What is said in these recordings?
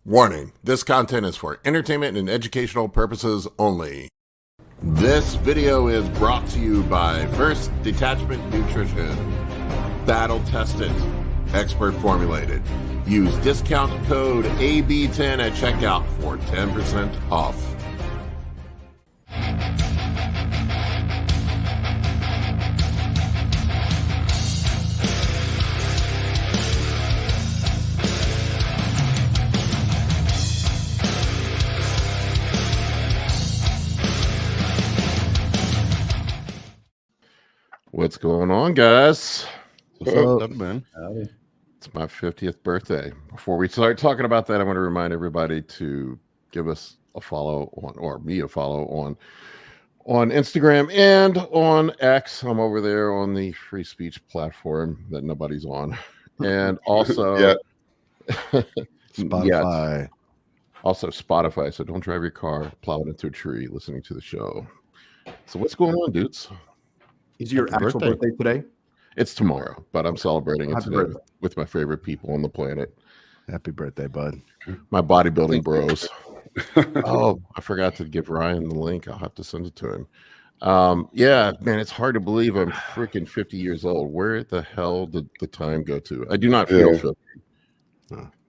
Warning, this content is for entertainment and educational purposes only. This video is brought to you by First Detachment Nutrition. Battle tested, expert formulated. Use discount code AB10 at checkout for 10% off. What's going on, guys? What's up, man? Howdy. It's my 50th birthday. Before we start talking about that, I want to remind everybody to give us a follow on, or me a follow on Instagram and on X. I'm over there on the free speech platform that nobody's on. And also Spotify. Also Spotify. So don't drive your car, plow it into a tree, listening to the show. So what's going on, dudes? Is your actual birthday today? It's tomorrow, but I'm celebrating it today with my favorite people on the planet. Happy birthday, bud. My bodybuilding bros. Oh, I forgot to give Ryan the link. I'll have to send it to him. Yeah, man, it's hard to believe I'm freaking 50 years old. Where the hell did the time go to? I do not feel 50.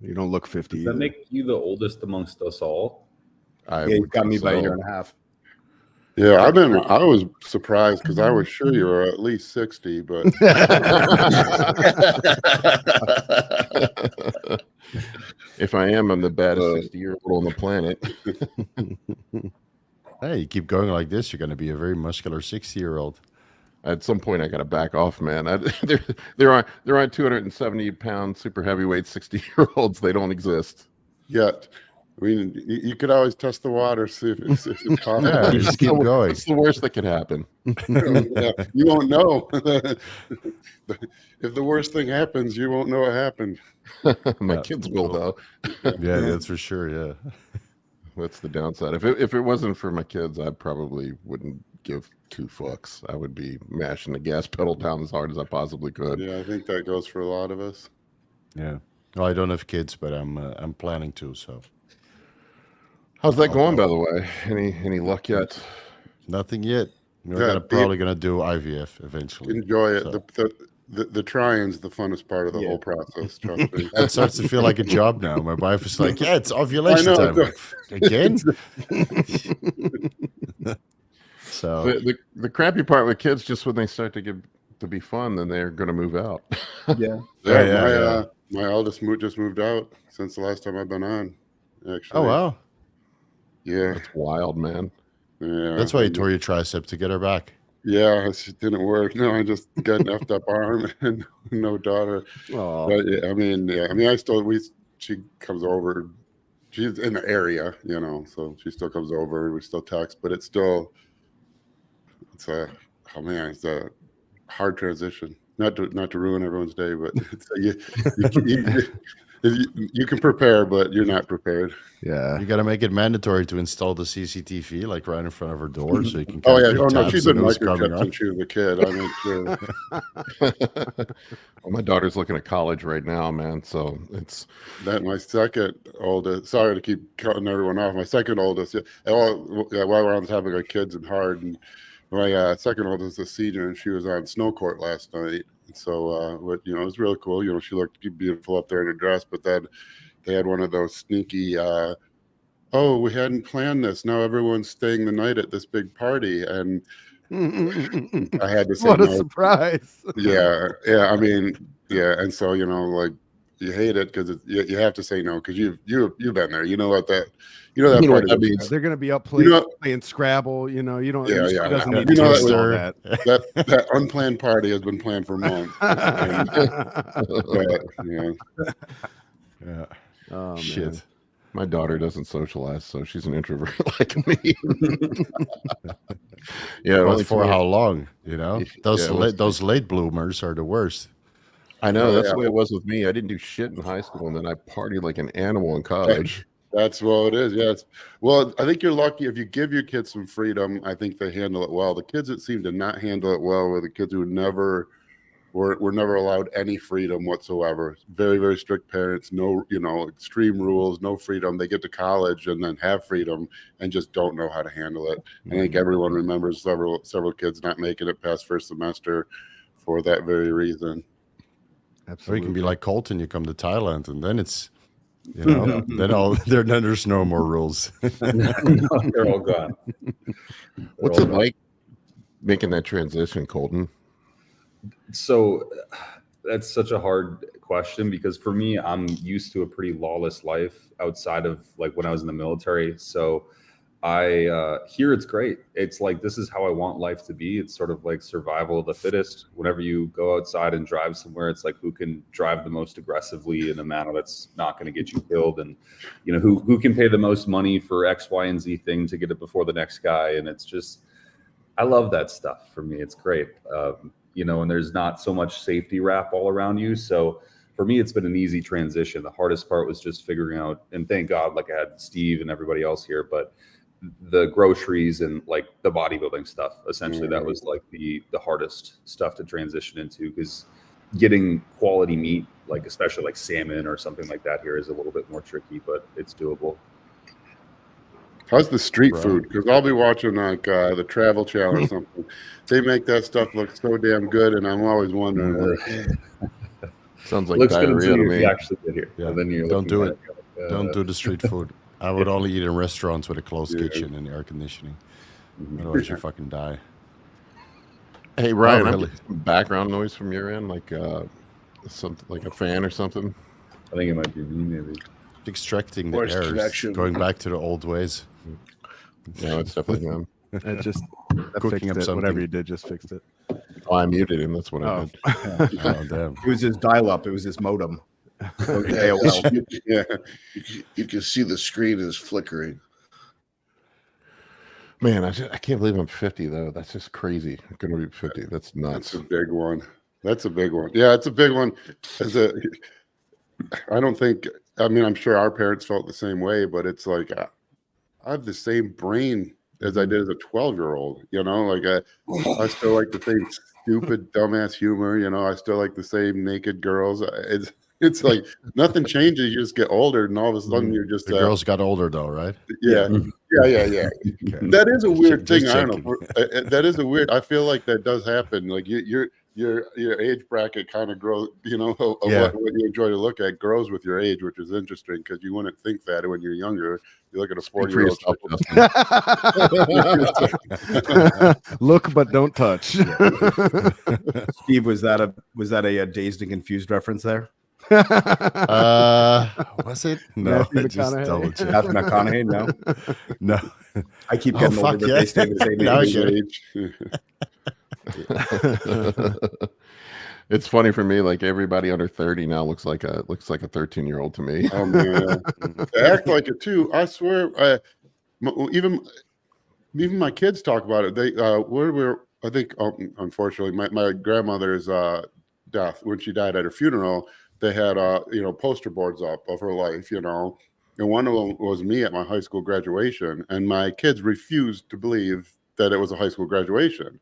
You don't look 50. Does that make you the oldest amongst us all? You got me by a year and a half. Yeah, I was surprised because I was sure you were at least 60, but if I am, I'm the baddest 60-year-old on the planet. Hey, you keep going like this, you're going to be a very muscular 60-year-old. At some point, I got to back off, man. There aren't 270-pound super heavyweight 60-year-olds. They don't exist yet. I mean, you could always test the water, see if it's possible. Yeah, just keep going. It's the worst that could happen. Yeah, you won't know. If the worst thing happens, you won't know it happened. My kids will, though. Yeah, that's for sure. Yeah, that's the downside. If it wasn't for my kids, I probably wouldn't give two fucks. I would be mashing the gas pedal down as hard as I possibly could. Yeah, I think that goes for a lot of us. Yeah. Well, I don't have kids, but I'm planning to. So. How's that going, by the way? Any luck yet? Nothing yet. We're probably going to do IVF eventually. Enjoy it. So. The trying's the funnest part of the whole process. Trust me. That starts to feel like a job now. My wife is like, "Yeah, it's ovulation time." Like, again. So the crappy part with kids, just when they start to get to be fun, then they're going to move out. My eldest just moved out since the last time I've been on. Actually. Oh wow. Yeah, that's wild, man. Yeah, that's why you tore your tricep to get her back. Yeah, it didn't work. No, I just got an effed up arm and no daughter. Oh, but yeah, I mean, she comes over. She's in the area, so she still comes over. We still text, but it's a hard transition. Not to ruin everyone's day, but you can prepare, but you're not prepared. Yeah, you got to make it mandatory to install the CCTV like right in front of her door, so you can. Oh yeah, no, she's been microchipped since she was a kid. I mean, sure. Well, my daughter's looking at college right now, man. So it's that my second oldest. Sorry to keep cutting everyone off. My second oldest. While we're on the topic of kids and hard, and my second oldest is a senior, and she was on snow court last night. So, it was really cool. She looked beautiful up there in her dress, but then they had one of those sneaky, we hadn't planned this. Now everyone's staying the night at this big party. And I had to say, what a surprise. Yeah. I mean, yeah. And so, you hate it because you have to say no because you've been there. You know what that means. They're going to be up playing Scrabble. You don't. Yeah. Doesn't need that unplanned party has been planned for months. Yeah. Oh, shit. Man. My daughter doesn't socialize, so she's an introvert like me. Yeah, but for how long? Those late bloomers are the worst. I know that's the way it was with me. I didn't do shit in high school, and then I partied like an animal in college. That's what it is. Yes. Well, I think you're lucky if you give your kids some freedom. I think they handle it well. The kids that seem to not handle it well were the kids who never we're never allowed any freedom whatsoever. Very, very strict parents, no, extreme rules, no freedom. They get to college and then have freedom and just don't know how to handle it. I think everyone remembers several kids not making it past first semester for that very reason. Absolutely. Or you can be like Kolton, you come to Thailand and then it's, then there's no more rules. They're all gone. What's it like making that transition, Kolton? So that's such a hard question because for me, I'm used to a pretty lawless life outside of like when I was in the military. So here it's great. It's like, this is how I want life to be. It's sort of like survival of the fittest. Whenever you go outside and drive somewhere, it's like who can drive the most aggressively in a manner that's not going to get you killed, and who can pay the most money for X, Y, and Z thing to get it before the next guy. And it's just, I love that stuff. For me, it's great. And there's not so much safety wrap all around you. So for me, it's been an easy transition. The hardest part was just figuring out, and thank God, like I had Steve and everybody else here, but the groceries and like the bodybuilding stuff, essentially that was like the hardest stuff to transition into, because getting quality meat, like especially like salmon or something like that here, is a little bit more tricky, but it's doable. How's the street food? Because I'll be watching like the Travel Channel or something. They make that stuff look so damn good, and I'm always wondering. Sounds like diarrhea to me. Actually get here. Yeah. Then you're Don't do it. Don't do the street food. I would only eat in restaurants with a closed kitchen and air conditioning. Otherwise, you fucking die. Hey Ryan, Oh, I'm really? getting some background noise from your end, like something like a fan or something. I think it might be me, maybe. Extracting the Worst airs, connection. going back to the old ways. No, it's definitely him. That Cooking fixed up it. something. Whatever you did just fixed it. Oh, I muted him. That's what I did. Oh, damn. It was his dial-up. It was his modem. Yeah. You can see the screen is flickering. Man, I can't believe I'm 50 though. That's just crazy. I'm gonna be 50. That's nuts. That's a big one. That's a big one. Yeah, it's a big one. I don't think. I mean, I'm sure our parents felt the same way, but it's like I have the same brain as I did as a 12-year-old. Like I still like the same stupid, dumbass humor. I still like the same naked girls. It's like nothing changes. You just get older, and all of a sudden you're just. The girls got older, though, right? Yeah. Okay. That is a weird thing. Just I don't know. That is a weird. I feel like that does happen. Like your age bracket kind of grows. What you enjoy to look at grows with your age, which is interesting because you wouldn't think that when you're younger. You look at a 40-year-old. Look but don't touch. Steve, was that a Dazed and Confused reference there? Was it? No, Matthew I just McConaughey. double check. Matthew McConaughey? No. No. I keep getting older, but they stay the same Now I age. get it. It's funny for me. Like everybody under 30 now looks like a 13-year-old to me. Oh man, they act like it too. I swear. Even my kids talk about it. They I think unfortunately my grandmother's death, when she died at her funeral, they had poster boards up of her life, and one of them was me at my high school graduation, and my kids refused to believe that it was a high school graduation.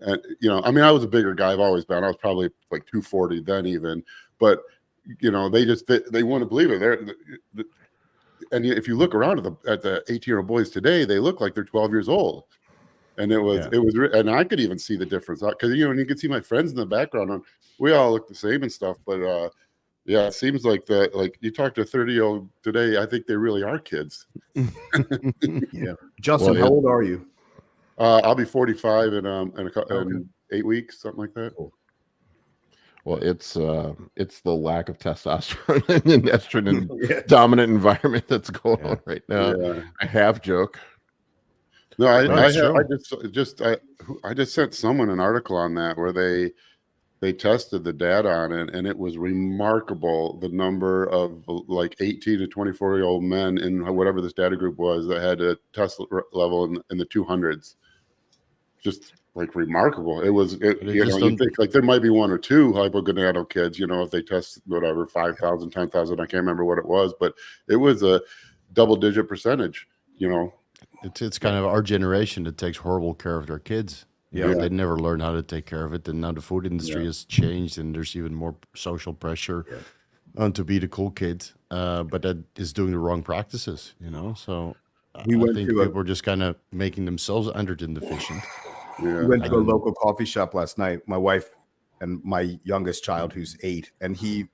And I mean, I was a bigger guy. I've always been. I was probably like 240 then, even. But they wouldn't believe it. And if you look around at the 18-year-old boys today, they look like they're 12 years old. And it was, and I could even see the difference because and you can see my friends in the background, and we all look the same and stuff. But yeah, it seems like that. Like you talk to a 30-year-old today, I think they really are kids. Yeah, Justin, how old are you? I'll be 45 in 8 weeks, something like that. Cool. Well, it's the lack of testosterone and estrogen dominant environment that's going on right now. Yeah. I have joke. No, I just sent someone an article on that where they tested the data on it, and it was remarkable the number of like 18 to 24-year-old men in whatever this data group was that had a test level in the 200s. Just like remarkable. It was, you think like there might be one or two hypogonadal kids, if they test whatever 5,000, 10,000, I can't remember what it was, but it was a double-digit percentage. It's kind of our generation that takes horrible care of their kids. Yeah, they never learned how to take care of it, and now the food industry has changed, and there's even more social pressure on to be the cool kid. But that is doing the wrong practices, you know. So We I went think to a- people are just kind of making themselves androgen deficient. We went to a local coffee shop last night. My wife and my youngest child, who's 8, and he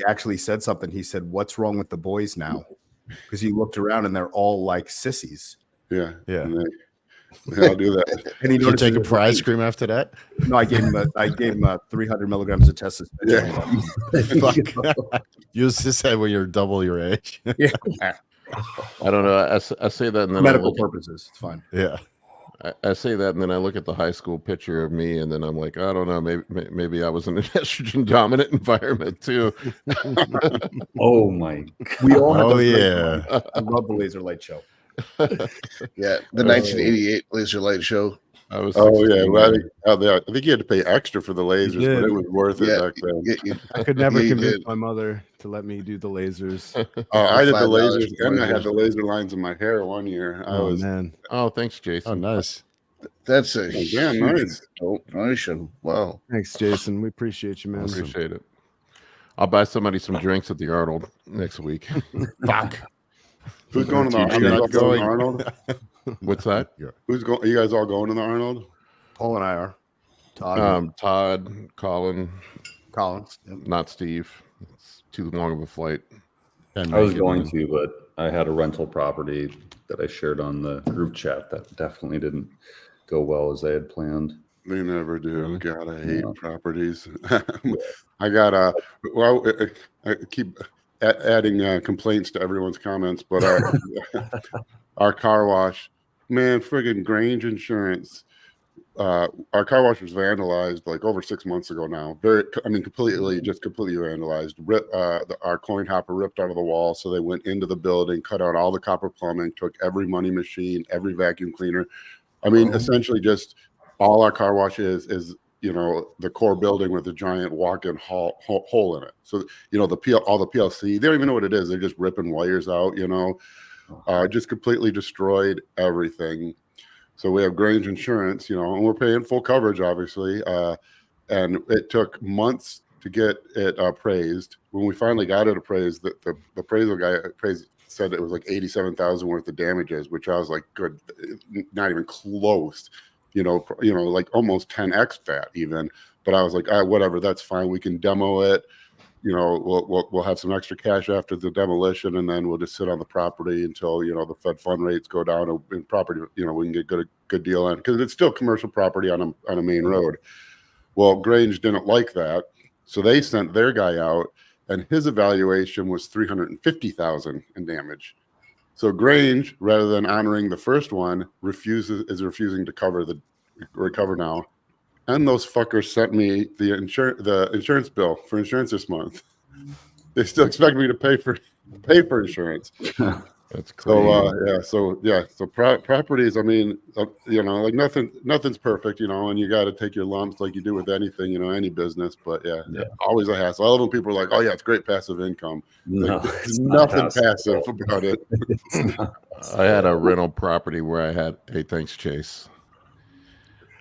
actually said something. He said, "What's wrong with the boys now?" Because he looked around and they're all like sissies. Yeah. I'll do that. And he Did you noticed take him it for was ice eight. cream after that? No, I gave him 300 milligrams of testosterone. Fuck. You just said when you're double your age. Yeah. I don't know. I say that and then Medical purposes, it's fine. Yeah. I say that and then I look at the high school picture of me and then I'm like, I don't know, maybe I was in an estrogen dominant environment too. Oh my! We all had Oh, those yeah. light shows. I love the laser light show. Yeah, the 1988 laser light show. I was Oh 16. yeah, well, I think you had to pay extra for the lasers, did. but it was worth it Yeah, back then. I could never Yeah, you convince did. my mother to let me do the lasers. I did the $5 lasers, for and I had lasers. the laser lines in my hair one year. I Oh was man, Oh, thanks, Oh, Jason. nice. That's a damn huge nice. donation. Wow. thanks, Jason. We appreciate you, man. Appreciate it. I'll buy somebody some drinks at the Arnold next week. Fuck. Who's going to the I'm not going. Arnold? What's that? Who's going? Are you guys all going to the Arnold? Paul and I are. Todd, Todd, Colin, Collins. not Steve. It's too long of a flight. And I was make it, going man. to, but I had a rental property that I shared on the group chat that definitely didn't go well as I had planned. They never do. Really? God, I hate No. properties. I got well, I keep adding complaints to everyone's comments, but our car wash, man, friggin' Grange Insurance. Our car wash was vandalized like over 6 months ago now. Completely vandalized. Our coin hopper ripped out of the wall, so they went into the building, cut out all the copper plumbing, took every money machine, every vacuum cleaner. I mean, essentially, just all our car wash is the core building with a giant walk-in hole in it. So all the PLC, they don't even know what it is. They're just ripping wires out. Just completely destroyed everything. So we have Grange Insurance, and we're paying full coverage, obviously. And it took months to get it appraised. When we finally got it appraised, the appraisal guy said it was like $87,000 worth of damages, which I was like, good, not even close. Like almost 10x that even. But I was like, whatever, that's fine. We can demo it. We'll have some extra cash after the demolition, and then we'll just sit on the property until the Fed fund rates go down and property. We can get good deal on, because it's still commercial property on a main road. Well, Grange didn't like that, so they sent their guy out, and his evaluation was $350,000 in damage. So Grange, rather than honoring the first one, is refusing to recover now. And those fuckers sent me the insurance bill for insurance this month. They still expect me to pay for insurance. That's crazy. So properties. I mean, like nothing's perfect, and you got to take your lumps like you do with anything, any business. But always a hassle. I love when people are like, "Oh yeah, it's great passive income." No, There's nothing passive about it. I had a rental property where I had, hey, thanks, Chase.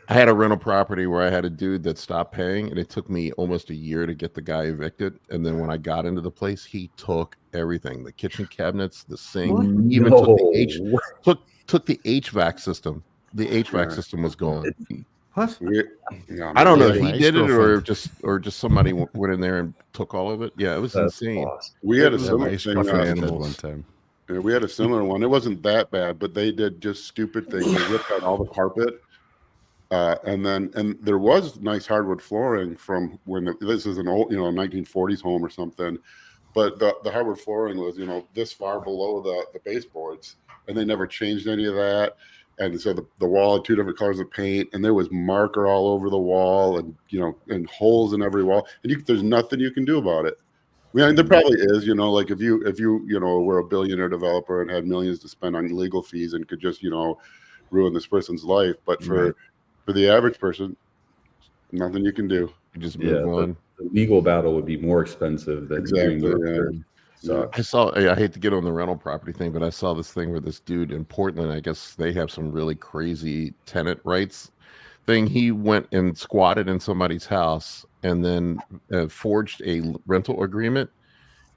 I had a rental property where I had a dude that stopped paying, and it took me almost a year to get the guy evicted. And then when I got into the place, he took everything: the kitchen cabinets, the sink, even took the HVAC system. The HVAC system was gone. What? I don't know if my he did it ex-girlfriend. or just somebody went in there and took all of it. Yeah, it was insane. Awesome. We had a Yeah, my similar thing. ex-girlfriend did that animals. one time. Yeah, we had a similar one. It wasn't that bad, but they did just stupid things. They ripped out all the carpet. And there was nice hardwood flooring from when this is an old, 1940s home or something. But the hardwood flooring was, this far below the baseboards, and they never changed any of that. And so the wall had two different colors of paint, and there was marker all over the wall, and and holes in every wall. And there's nothing you can do about it. I mean, there probably is, like if you were a billionaire developer and had millions to spend on legal fees and could just ruin this person's life. But for the average person, nothing you can do. You just move on. The legal battle would be more expensive than doing the repair. So I hate to get on the rental property thing, but I saw this thing where this dude in Portland, I guess they have some really crazy tenant rights. thing, he went and squatted in somebody's house and then forged a rental agreement.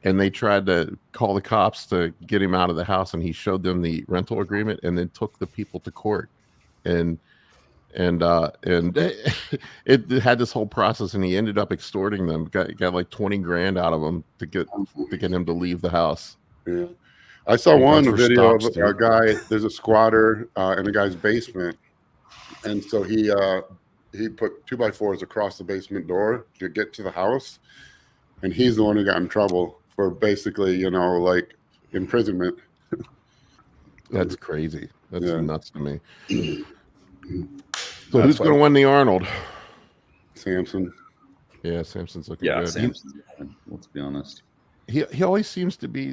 And they tried to call the cops to get him out of the house, and he showed them the rental agreement and then took the people to court. And it had this whole process, and he ended up extorting them. Got like 20 grand out of them to get him to leave the house. Yeah, I saw Thank God one for video stocks, of a dude. guy. There's a squatter in a guy's basement, and so he put 2x4s across the basement door to get to the house, and he's the one who got in trouble for basically, like imprisonment. That's crazy. That's Yeah. nuts to me. So who's going to win the Arnold? Samson. Yeah, Samson's looking Yeah, good. Samson. Let's be honest. He always seems to be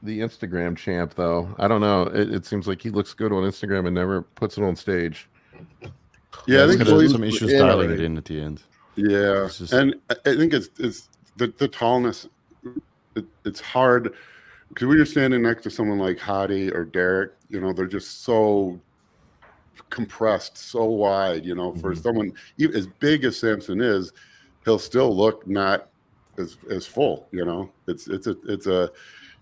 the Instagram champ, though. I don't know. It seems like he looks good on Instagram and never puts it on stage. Yeah, I He's think got he's some issues in dialing already. it in at the end. Yeah, It's just- and I think it's the tallness. It's hard because when you're standing next to someone like Hadi or Derek, they're just so compressed, so wide. For someone even as big as Samson is, he'll still look not as full. It's a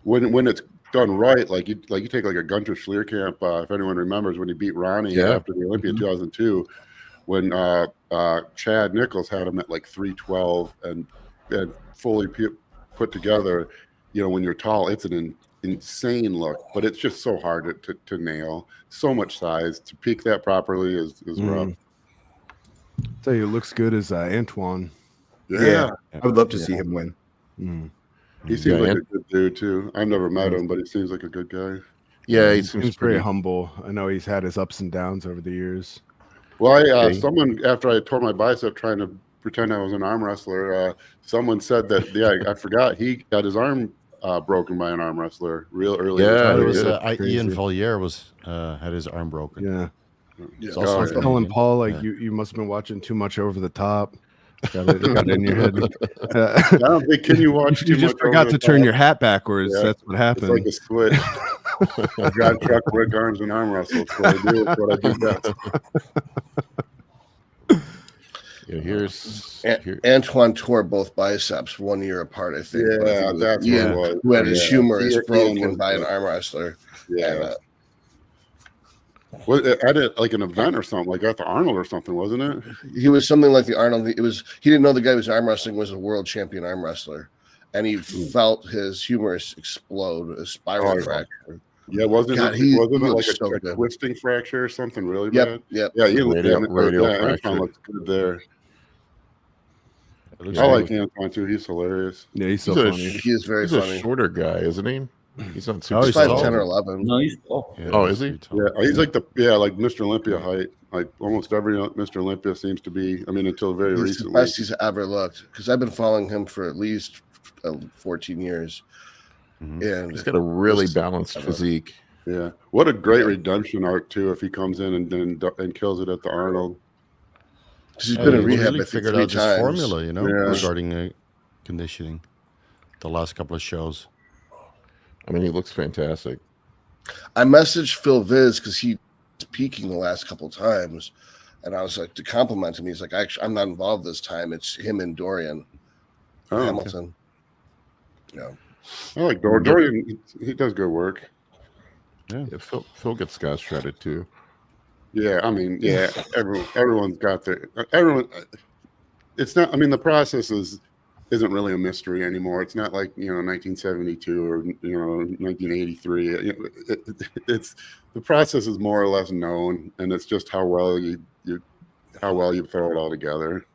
when it's done right, like you take like a Gunter Schlierkamp, if anyone remembers when he beat Ronnie after the Olympia in 2002. When Chad Nichols had him at like 312 and fully put together, when you're tall, it's an insane look, but it's just so hard to nail. So much size to peak that properly is rough. Tell you, it looks good as Antoine. Yeah. I would love to see him win. He seems like and- a good dude too. I've never met him, but he seems like a good guy. Yeah, he Seems seems very pretty. humble. I know he's had his ups and downs over the years. Well, someone after I tore my bicep trying to pretend I was an arm wrestler, someone said that I forgot he got his arm broken by an arm wrestler real early. Yeah, it was Crazy. Ian Valier had his arm broken. Yeah. It's Oh, also I was yeah. telling Paul, like, Yeah. you must have been watching too much Over the Top. Got it in your head. I don't think can you watch You too just much forgot Over to the turn Top? your hat backwards. Yeah. That's what It's happened. like a switch. God, truck, rig arms, and arm wrestle. It's what I do. It's what I do best. Yeah, here's Antoine tore both biceps 1 year apart, I think. but I Yeah, think that's Ian, what it was. who had his Yeah. humerus Ian broken was by an the- arm wrestler. Yeah. At like an event or something, like at the Arnold or something, wasn't it? He was something like the Arnold. He didn't know the guy who was arm wrestling was a world champion arm wrestler, and he felt his humerus explode, a spiral Oh, fracture. Yeah, wasn't God, it? he Wasn't it like looks a so good. twisting fracture or something really Yep, bad? yep. Yeah, he looked Radial Antoine fracture. looks good there. It looks I like good. Antoine too. He's hilarious. Yeah, he's so He's a funny. He is very he's a funny. shorter guy, isn't he? He's not super. Oh, He's he's tall. 5'10" or tall. 11. No, he's tall. Yeah, Oh, he's is he? pretty tall. Yeah, he's like like Mr. Olympia height. Like almost every Mr. Olympia seems to be. I mean, until very He's the recently. best he's ever looked because I've been following him for at least 14 years. Mhm. And He's got a really This- balanced physique. Yeah, what a great redemption arc too if he comes in and kills it at the Arnold. he's Yeah, been in he rehab, really I think, figured 3 out his times. formula, Yeah. regarding conditioning. The last couple of shows. I mean, he looks fantastic. I messaged Phil Viz because he's peaking the last couple times, and I was like to compliment him. He's like, "Actually, I'm not involved this time. It's him and Dorian Oh, Hamilton." Yeah, I like Dorian. He does good work. Yeah, Phil gets guys shredded too. Yeah, I mean, yeah, everyone's got everyone. It's not. I mean, the process isn't really a mystery anymore. It's not like 1972 or 1983. It's the process is more or less known, and it's just how well you throw it all together.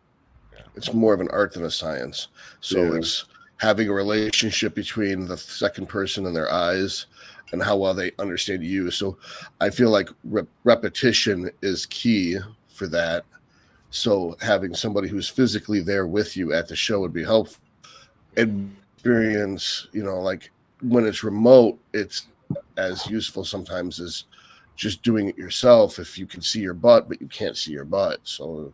it's more of an art than a science. So Yeah. it's having a relationship between the second person and their eyes, and how well they understand you. So I feel like repetition is key for that. So having somebody who's physically there with you at the show would be helpful. Experience, like when it's remote, it's as useful sometimes as just doing it yourself if you can see your butt, but you can't see your butt. So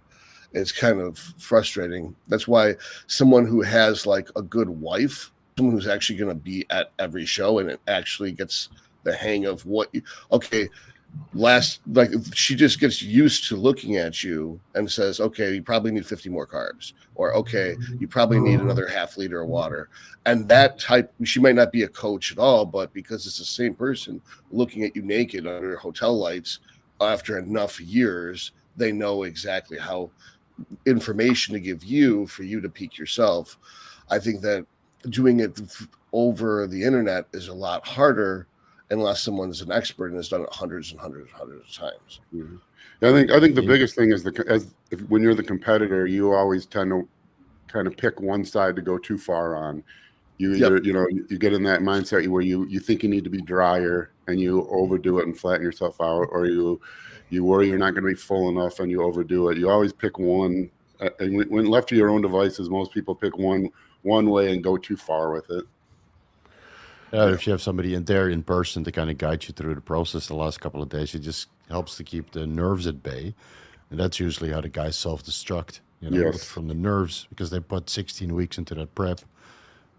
it's kind of frustrating. That's why someone who has like a good wife, someone who's actually going to be at every show and it actually gets the hang of she just gets used to looking at you and says, okay, you probably need 50 more carbs, or okay, you probably need another half liter of water. And that type, she might not be a coach at all, but because it's the same person looking at you naked under hotel lights after enough years, they know exactly how information to give you for you to peak yourself. I think that doing it over the internet is a lot harder unless someone's an expert and has done it hundreds and hundreds of times. Mm-hmm. I think the biggest thing is when you're the competitor, you always tend to kind of pick one side to go too far on. You either, you get in that mindset where you think you need to be drier and you overdo it and flatten yourself out, or you worry you're not going to be full enough and you overdo it. You always pick one. And when left to your own devices, most people pick one way and go too far with it. If you have somebody in there in person to kind of guide you through the process the last couple of days, it just helps to keep the nerves at bay. And that's usually how the guys self-destruct, Yes. from the nerves, because they put 16 weeks into that prep.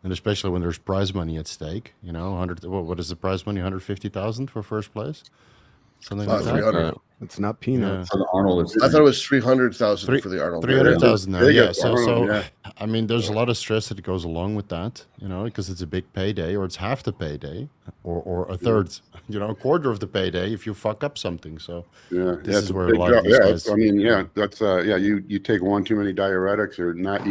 And especially when there's prize money at stake, 100. What is the prize money? 150,000 for first place, something like that. 300. It's not peanuts. For the Arnold, it's I thought it was 300,000 for the Arnold. 300,000 now. Yeah. Yeah. So, Arnold, I mean, there's a lot of stress that goes along with that, because it's a big payday, or it's half the payday, or a third, a quarter of the payday if you fuck up something. So this is where a lot of these guys. You take one too many diuretics or not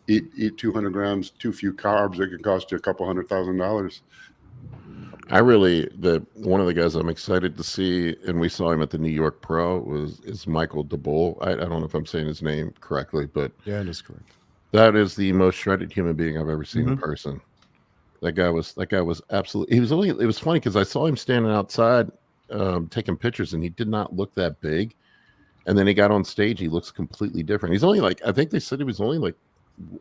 eat 200 grams too few carbs, it can cost you a couple $100,000. One of the guys I'm excited to see, and we saw him at the New York Pro, is Michael Daboul. I don't know if I'm saying his name correctly, but Yeah, that is correct. that is the most shredded human being I've ever seen in person. That guy was absolutely. It was funny because I saw him standing outside taking pictures, and he did not look that big. And then he got on stage, he looks completely different. He's only I think they said he was only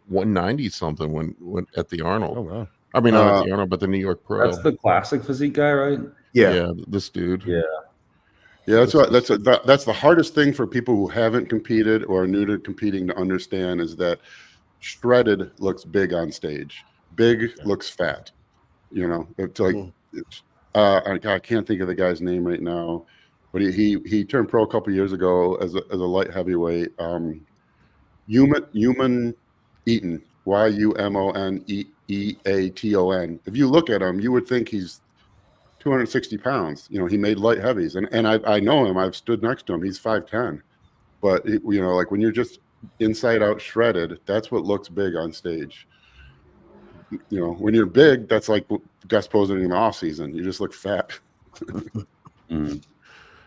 190 something when at the Arnold. Oh wow. I mean, not at the Arnold, but the New York Pro. That's the classic physique guy, right? Yeah. This dude. Yeah. Yeah, that's the hardest thing for people who haven't competed or are new to competing to understand, is that shredded looks big on stage. Big looks fat. It's like I can't think of the guy's name right now, but he turned pro a couple years ago as a light heavyweight. Human Eaton, YUMONEEATON. If you look at him, you would think he's 260 pounds. He made light heavies, and I know him. I've stood next to him. He's 5'10", but when you're just inside out shredded, that's what looks big on stage. When you're big, that's like Gus posing in the off season. You just look fat.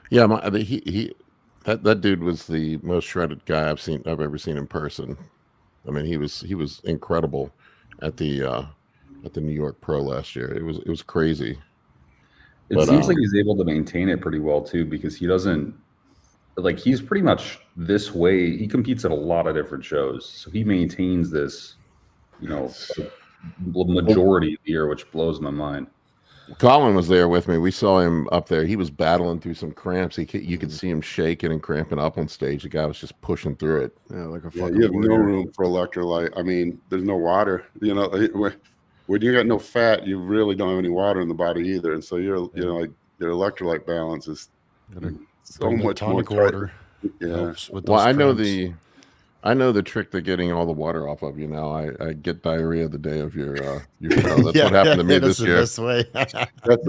Yeah, that dude was the most shredded guy I've ever seen in person. I mean, he was incredible at the New York Pro last year. It was crazy. It seems like he's able to maintain it pretty well too, because he doesn't he's pretty much this way. He competes at a lot of different shows, so he maintains this, majority of the year, which blows my mind. Colin was there with me. We saw him up there. He was battling through some cramps. You could see him shaking and cramping up on stage. The guy was just pushing through it. Yeah, like a Yeah, fucking you have no warrior. room for electrolyte. I mean, there's no water. When you got no fat, you really don't have any water in the body either, and so your electrolyte balance is so much more tonic water. Yeah. Helps with Well, those I know cramps. the trick to getting all the water off of you now. I get diarrhea the day of your show. That's what happened to me that's this year. the best way. That's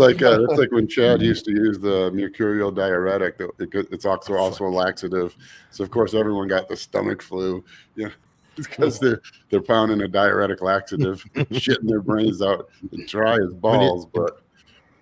like when Chad used to use the mercurial diuretic. It's also a laxative. So of course everyone got the stomach flu. Yeah, it's because they're pounding a diuretic laxative, shitting their brains out, dry as balls. But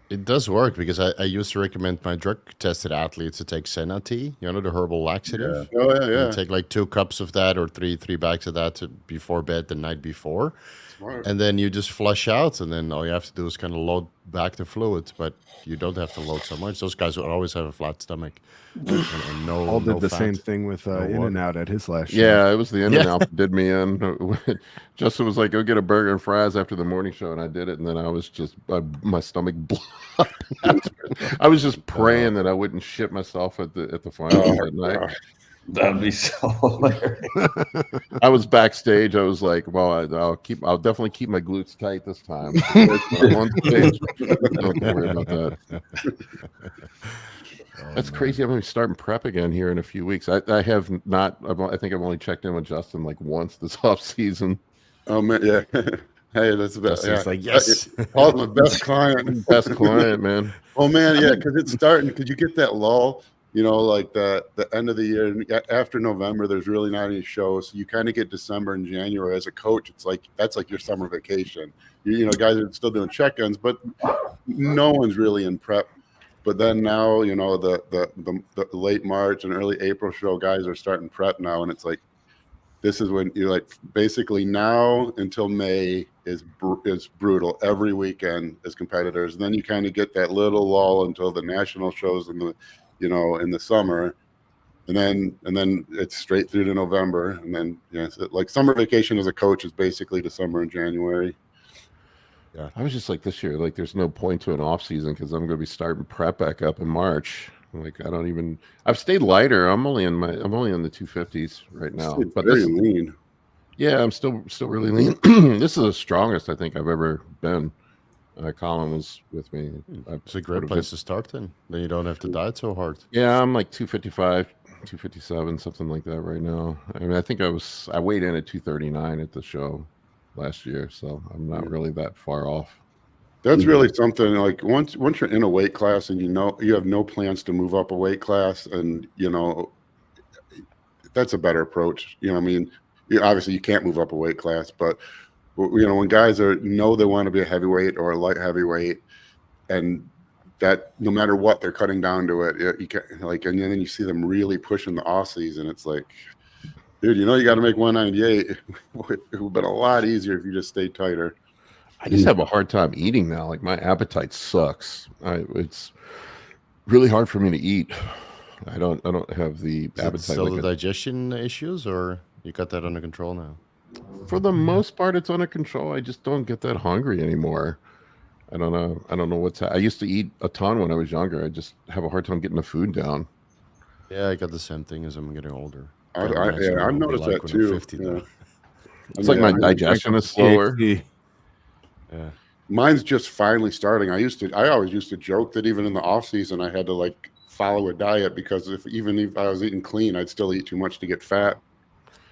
It does work, because I used to recommend my drug-tested athletes to take Senna tea, the herbal laxative. oh yeah. You take like 2 cups of that, or three bags of that before bed the night before. Smart. And then you just flush out, and then all you have to do is kind of load back the fluid, but you don't have to load so much. Those guys will always have a flat stomach. And no, All did no the fat. same thing with In and Out at his last show. Yeah, it was the In-N-Out that did me in. Justin was like, "Go get a burger and fries after the morning show," and I did it, and then I was just my stomach blew up. I was just praying that I wouldn't shit myself at the finals that night. That'd be so hilarious. I was backstage. I was like, well, I'll definitely keep my glutes tight this time. When I'm on stage, don't worry about that. That's crazy. I'm going to be starting prep again here in a few weeks. I have not. I think I've only checked in with Justin like once this off season. Oh man, yeah. Hey, that's the best. It's like, yes. Paul's my best client. Best client, man. Oh man, yeah, because it's starting. Because you get that lull, like the end of the year, and after November, there's really not any shows. So you kind of get December and January as a coach. It's like that's like your summer vacation. Guys are still doing check-ins, but no one's really in prep. But then now, the late March and early April show, guys are starting prep now, and it's like this is when you're like basically now until May is brutal every weekend as competitors. And then you kind of get that little lull until the national shows in the in the summer, and then it's straight through to November, and then like summer vacation as a coach is basically December and January. Yeah, I was just like this year, like there's no point to an off season because I'm going to be starting prep back up in March. Like I've stayed lighter. I'm only in the 250s right now. But very lean. Yeah, I'm still really lean. This is the strongest I think I've ever been. Colin was with me. It's a great place to start then you don't have to diet so hard. Yeah, I'm like 255, 257, something like that right now. I mean, I think I weighed in at 239 at the show last year, so I'm not really that far off. That's really something. Like once you're in a weight class and you have no plans to move up a weight class, and that's a better approach. I mean, obviously you can't move up a weight class, but when guys know they want to be a heavyweight or a light heavyweight, and that no matter what they're cutting down to it, you can and then you see them really pushing the off season. It's like, dude, you got to make 198. It would have been a lot easier if you just stayed tighter. I just have a hard time eating now. Like my appetite sucks. It's really hard for me to eat. I don't have the appetite. Still the digestion issues, or you got that under control now? For the most part, it's under control. I just don't get that hungry anymore. I don't know I used to eat a ton when I was younger. I just have a hard time getting the food down. Yeah, I got the same thing as I'm getting older. I've noticed that too. 50 yeah. It's like my digestion is slower. Yeah. Mine's just finally starting. I always used to joke that even in the off season I had to like follow a diet because even if I was eating clean, I'd still eat too much to get fat.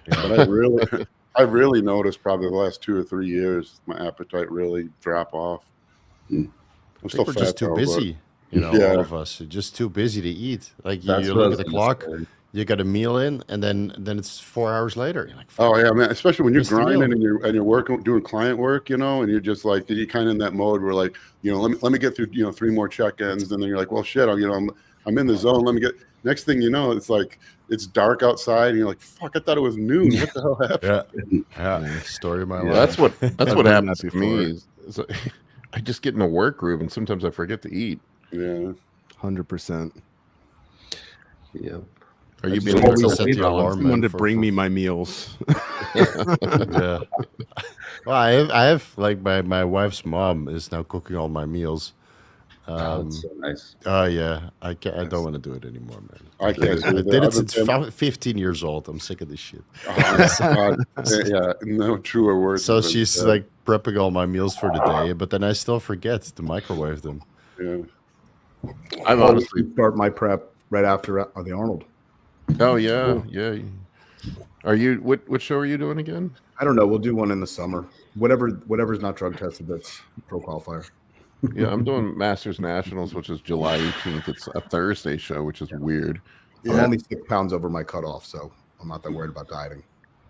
Yeah. But I really noticed probably the last 2 or 3 years my appetite really drop off. I'm still fat, just too busy. All of us are just too busy to eat. Like you look at the clock. You got a meal in, and then it's 4 hours later. You're like, oh yeah, man. Especially when you're grinding and you're working, doing client work, and you're just like you're kind of in that mode where like, let me get through 3 more check-ins, and then you're like, well, shit, I'm in the zone. Let me get. Next thing you know, it's like it's dark outside, and you're like, fuck, I thought it was noon. What the hell happened? Yeah. Story of my life. That's what happens to me. Is I just get in a work groove, and sometimes I forget to eat. Yeah, 100%. Yeah. Are you being able to set the alarm? Someone to bring me my meals. Yeah. Well, I have like my wife's mom is now cooking all my meals. That's so nice. Oh yeah, I don't want to do it anymore, man. I can't. I did it since 15 years old. I'm sick of this shit. Yeah, no truer words. So she's like prepping all my meals for the day, but then I still forget to microwave them. Yeah. I've honestly start my prep right after the Arnold. Oh yeah, yeah. Are you what show are you doing again? I don't know. We'll do one in the summer. Whatever's not drug tested, that's pro qualifier. Yeah, I'm doing Masters Nationals, which is July 18th. It's a Thursday show, which is weird. I'm only 6 pounds over my cutoff, so I'm not that worried about dieting.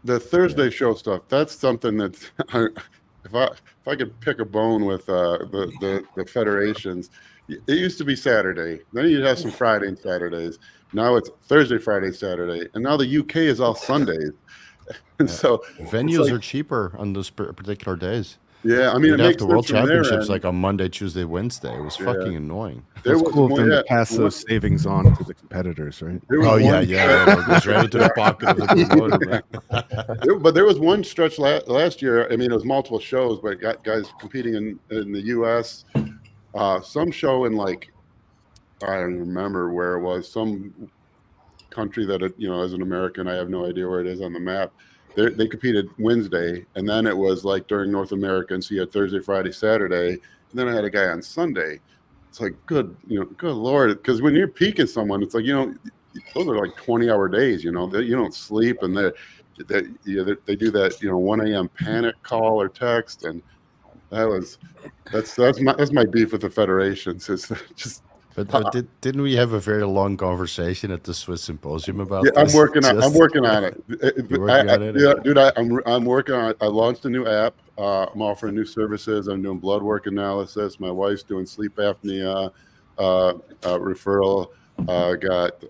The Thursday show stuff, that's something that's if I could pick a bone with the federations, it used to be Saturday. Then you'd have some Friday and Saturdays. Now it's Thursday, Friday, Saturday, and now the UK is all Sundays. And so venues are cheaper on those particular days. Yeah, I mean, it makes the World Championships like on Monday, Tuesday, Wednesday. It was fucking annoing. It's cool of them to pass those savings on to the competitors, right? Oh yeah, it goes right into the pocket of the promoter. But there was one stretch last year. I mean, it was multiple shows, but got guys competing in the U.S. Some show in like I don't remember where it was. Some country that, as an American, I have no idea where it is on the map. They competed Wednesday, and then it was like during North America, and so you had Thursday, Friday, Saturday, and then I had a guy on Sunday. It's like, good Lord, because when you're peaking someone, it's like, those are like 20-hour days, you don't sleep, and they do that, 1 a.m. panic call or text, and that's my beef with the federations. It's just. But didn't we have a very long conversation at the Swiss Symposium about this? I'm working on it. Dude, I'm working on it. I launched a new app. I'm offering new services. I'm doing blood work analysis. My wife's doing sleep apnea referral. Got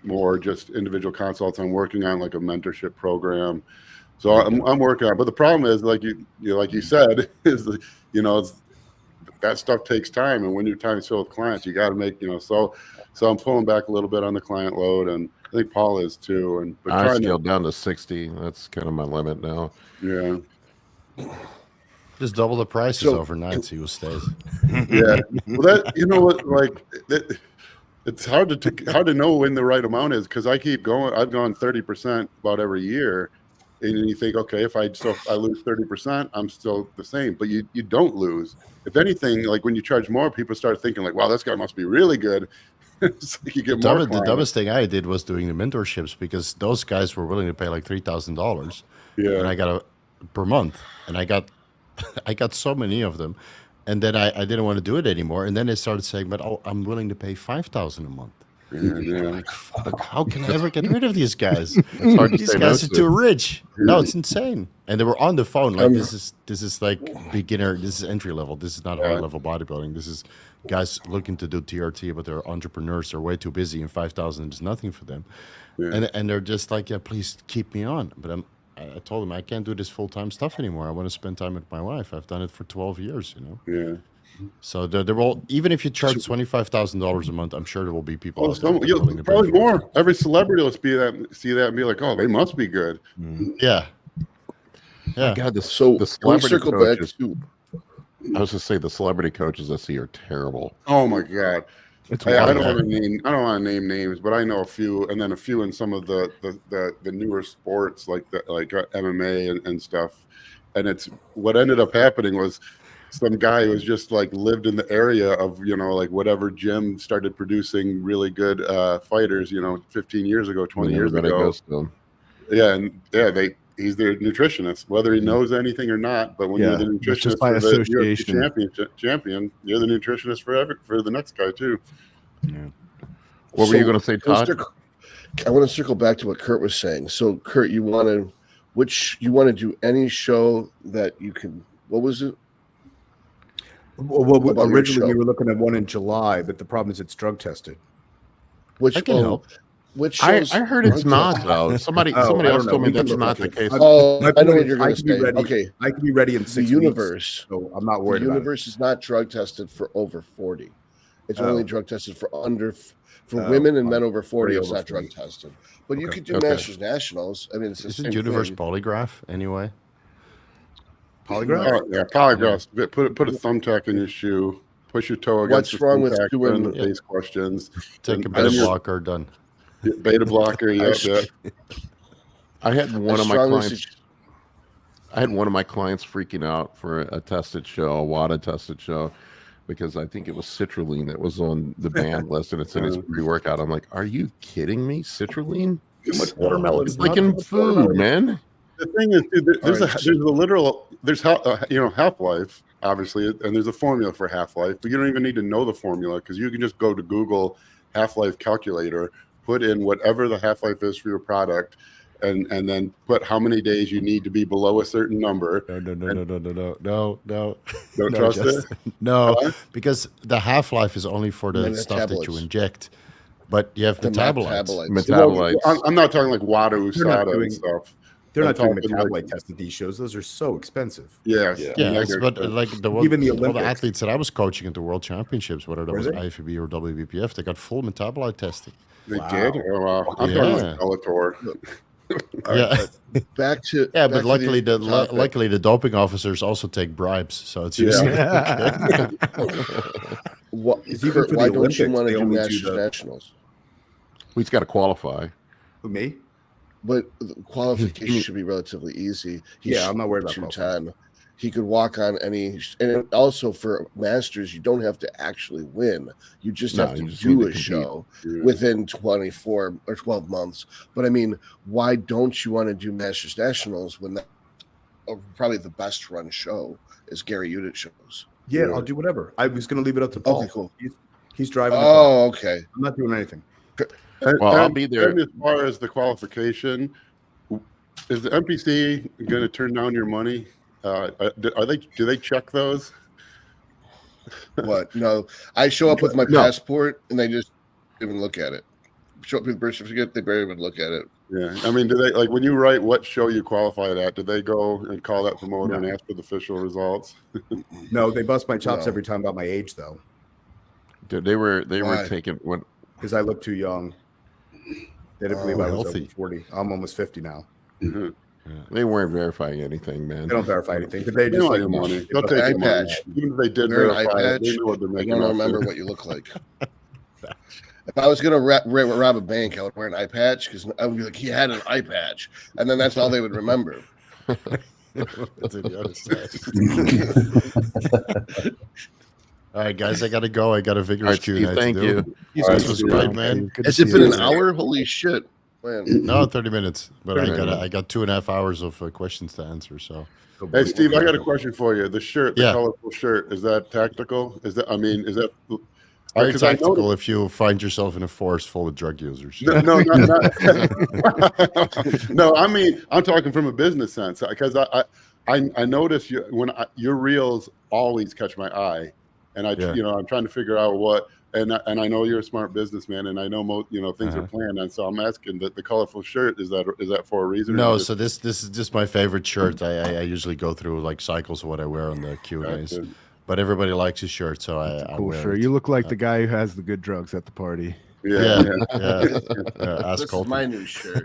more just individual consults. I'm working on like a mentorship program. So I'm working on it. But the problem is, like you said, is it's, that stuff takes time, and when your time is filled with clients, you got to make, so I'm pulling back a little bit on the client load, and I think Paul is too. But I scaled down to 60. That's kind of my limit now. Yeah. Just double the prices overnight, see who stays. Yeah. Well, it's hard to know when the right amount is, because I keep going. I've gone 30% about every year. And you think, okay, if I lose 30%, I'm still the same. But you don't lose. If anything, like when you charge more, people start thinking like, wow, this guy must be really good. It's like you get more. The dumbest thing I did was doing the mentorships, because those guys were willing to pay like $3,000. Yeah. And I got per month, and I got so many of them, and then I didn't want to do it anymore. And then they started saying, but I'm willing to pay $5,000 a month. Yeah. Like, fuck, how can I ever get rid of these guys? Hard to These say guys no are to. too rich. No, it's insane. And they were on the phone like, this is like beginner. This is entry level. This is not high level bodybuilding. This is guys looking to do TRT, but they're entrepreneurs. They're way too busy, and 5,000 is nothing for them. Yeah. And they're just like, yeah, please keep me on. But I told them I can't do this full-time stuff anymore. I want to spend time with my wife. I've done it for 12 years. Yeah. So they're all, even if you charge $25,000 a month, I'm sure there will be people. Probably more. Every celebrity will see that and be like, "Oh, they must be good." Yeah. My God, the celebrity coaches. I was just say the celebrity coaches I see are terrible. Oh my God. I don't want to name names, but I know a few, and then a few in some of the newer sports like MMA and stuff. And it's what ended up happening was some guy who was just like lived in the area of, like whatever gym started producing really good fighters, 15 years ago, 20 years ago. Yeah. And he's their nutritionist, whether he knows anything or not. But when you're the nutritionist by for the UFC champion, you're the nutritionist for the next guy too. Yeah. What were you going to say, Todd? I want to circle back to what Kurt was saying. So Kurt, you want to do any show that you can, what was it? Well, originally we were looking at one in July, but the problem is it's drug tested. Which I can help. Which I heard it's not though. Somebody else told me that's not the case. I know what you're going to say. Okay, I can be ready in 6 universe. Weeks, so I'm not worried. The universe is not drug tested for over 40. It's only drug tested for women and men over 40. It's not drug tested. But you could do Masters Nationals. I mean, it's isn't universe polygraph anyway? Polygraph? Yeah, polygraphs. Put a thumbtack in your shoe. Push your toe against. What's wrong with doing base questions? Take a beta blocker, done. Beta blocker, yeah. I had one of my clients. I had one of my clients freaking out for a tested show, a WADA tested show, because I think it was citrulline that was on the banned list, and it said it's pre-workout. I'm like, are you kidding me? Citrulline? Too much watermelon. It's like in food, man. The thing is, dude, there's half-life, obviously, and there's a formula for half-life, but you don't even need to know the formula, because you can just go to Google half-life calculator, put in whatever the half-life is for your product, and then put how many days you need to be below a certain number. No. Don't trust it? No, because the half-life is only for the stuff that you inject. But you have metabolites. Well, I'm not talking like WADA, USADA and stuff. They're not doing metabolite tests at these shows. Those are so expensive. Yes. But like even the all the athletes that I was coaching at the World Championships, whether that was IFBB or WBPF, they got full metabolite testing. They did? Oh, wow. I'm talking like Bellator. Back to but luckily the doping officers also take bribes, so it's usually why don't you want to do Nationals? He's got to qualify. Who, me? But the qualification should be relatively easy. I'm not worried about 210. He could walk on any, and also for masters, you don't have to actually win. You just have to do a show within 24 or 12 months. But I mean, why don't you want to do Masters Nationals when probably the best run show is Gary Udit shows? Yeah, I'll do whatever. I was going to leave it up to Paul. Okay, cool. He's driving. Oh, okay. I'm not doing anything. Well, I'll be there. And as far as the qualification, is the NPC going to turn down your money? Do they check those? What? No, I show up with my passport and they just even look at it. Show up with birth certificate, they barely even look at it. Yeah, I mean, do they, like, when you write what show you qualified at, do they go and call that promoter and ask for the official results? No, they bust my chops every time about my age, though. Dude, they were taking when because I look too young. They didn't believe I was over 40. I'm almost 50 now. Mm-hmm. They weren't verifying anything, man. They don't verify anything, but they just like money. They'll take eye your patch. money. Even if they did verify it, they know what they're making. I don't remember what you look like. If I was going to rob a bank, I would wear an eye patch because I would be like, he had an eye patch. And then that's all they would remember. That's on the other side. All right, guys, I got to go. I got a Vigorous Q&A. Thank you. This was great, man. Has it been an hour? Holy shit. Man. No, 30 minutes. But I got 2.5 hours of questions to answer. So, hey, Steve, I got a question for you. The shirt, the colorful shirt, is that tactical? Is that very tactical if you find yourself in a forest full of drug users? No, no, I mean, I'm talking from a business sense because I notice your reels always catch my eye, and I'm trying to figure out what. And I know you're a smart businessman, and I know things are planned, and so I'm asking that the colorful shirt is that for a reason? No, so this is just my favorite shirt. I usually go through like cycles of what I wear on the Q&As, but everybody likes his shirt, so I cool wear shirt. it. You look like the guy who has the good drugs at the party. Yeah. This is my new shirt.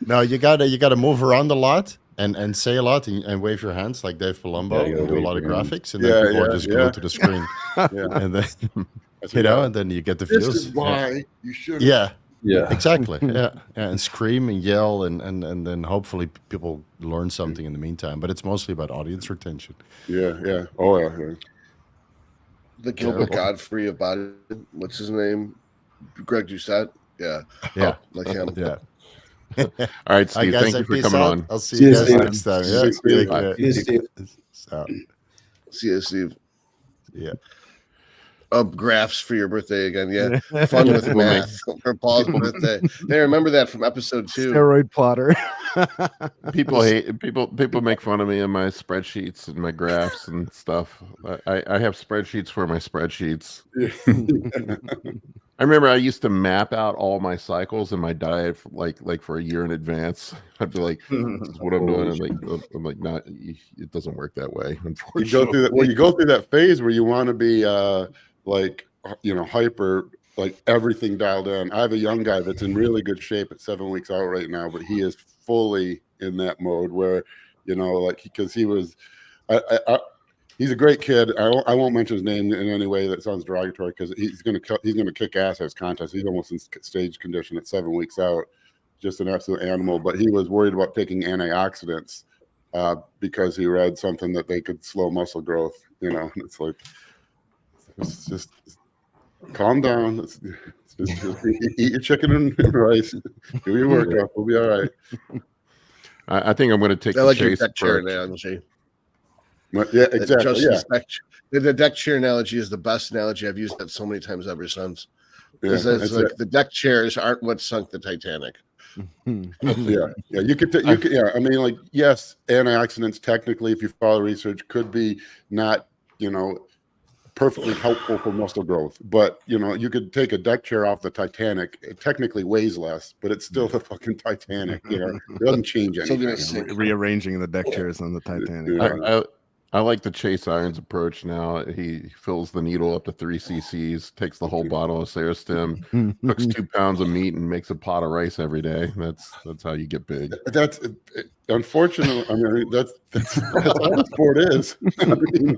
No, you gotta move around a lot. And say a lot and wave your hands like Dave Palumbo and do a lot of graphics, and then people are just glued to the screen. And then and then you get the views. This is why you should. Yeah, exactly. And scream and yell and then hopefully people learn something in the meantime. But it's mostly about audience retention. Yeah. Oh yeah. The Gilbert Godfrey of body. What's his name? Greg Doucette. Yeah. Like him. Yeah. All right, Steve, guys, thank you for coming on. I'll see you guys next time. Yeah. See you, Steve. Yeah. Graphs for your birthday again. Yeah. Fun with math for Paul's birthday. Hey, remember that from episode 2. Steroid plotter. People make fun of me in my spreadsheets and my graphs and stuff. I have spreadsheets for my spreadsheets. I remember I used to map out all my cycles and my diet like for a year in advance. I'd be like, "This is what I'm doing." I'm like, "Not. It doesn't work that way." Unfortunately, you go through that phase where you want to be hyper, like everything dialed in. I have a young guy that's in really good shape at 7 weeks out right now, but he is fully in that mode where, because he was, he's a great kid. I won't mention his name in any way that sounds derogatory because he's gonna kick ass at his contest. He's almost in stage condition at 7 weeks out, just an absolute animal. But he was worried about taking antioxidants because he read something that they could slow muscle growth. It's like, it's just calm down. It's just eat your chicken and rice. Do your workout. We'll be all right. I think I'm going to take I the like your chase deck chair approach. analogy. Yeah, exactly. The deck chair analogy is the best analogy. I've used that so many times ever since. It's like the deck chairs aren't what sunk the Titanic. You could. I mean, like, yes, antioxidants technically, if you follow research, could be not, perfectly helpful for muscle growth, but you could take a deck chair off the Titanic. It technically weighs less, but it's still the fucking Titanic. It doesn't change anything. Rearranging the deck chairs on the Titanic. I like the Chase Irons approach now. He fills the needle up to 3 cc's, takes the whole bottle of Serostim, cooks 2 pounds of meat, and makes a pot of rice every day. That's how you get big. That's unfortunately. I mean, that's how the sport is. I mean,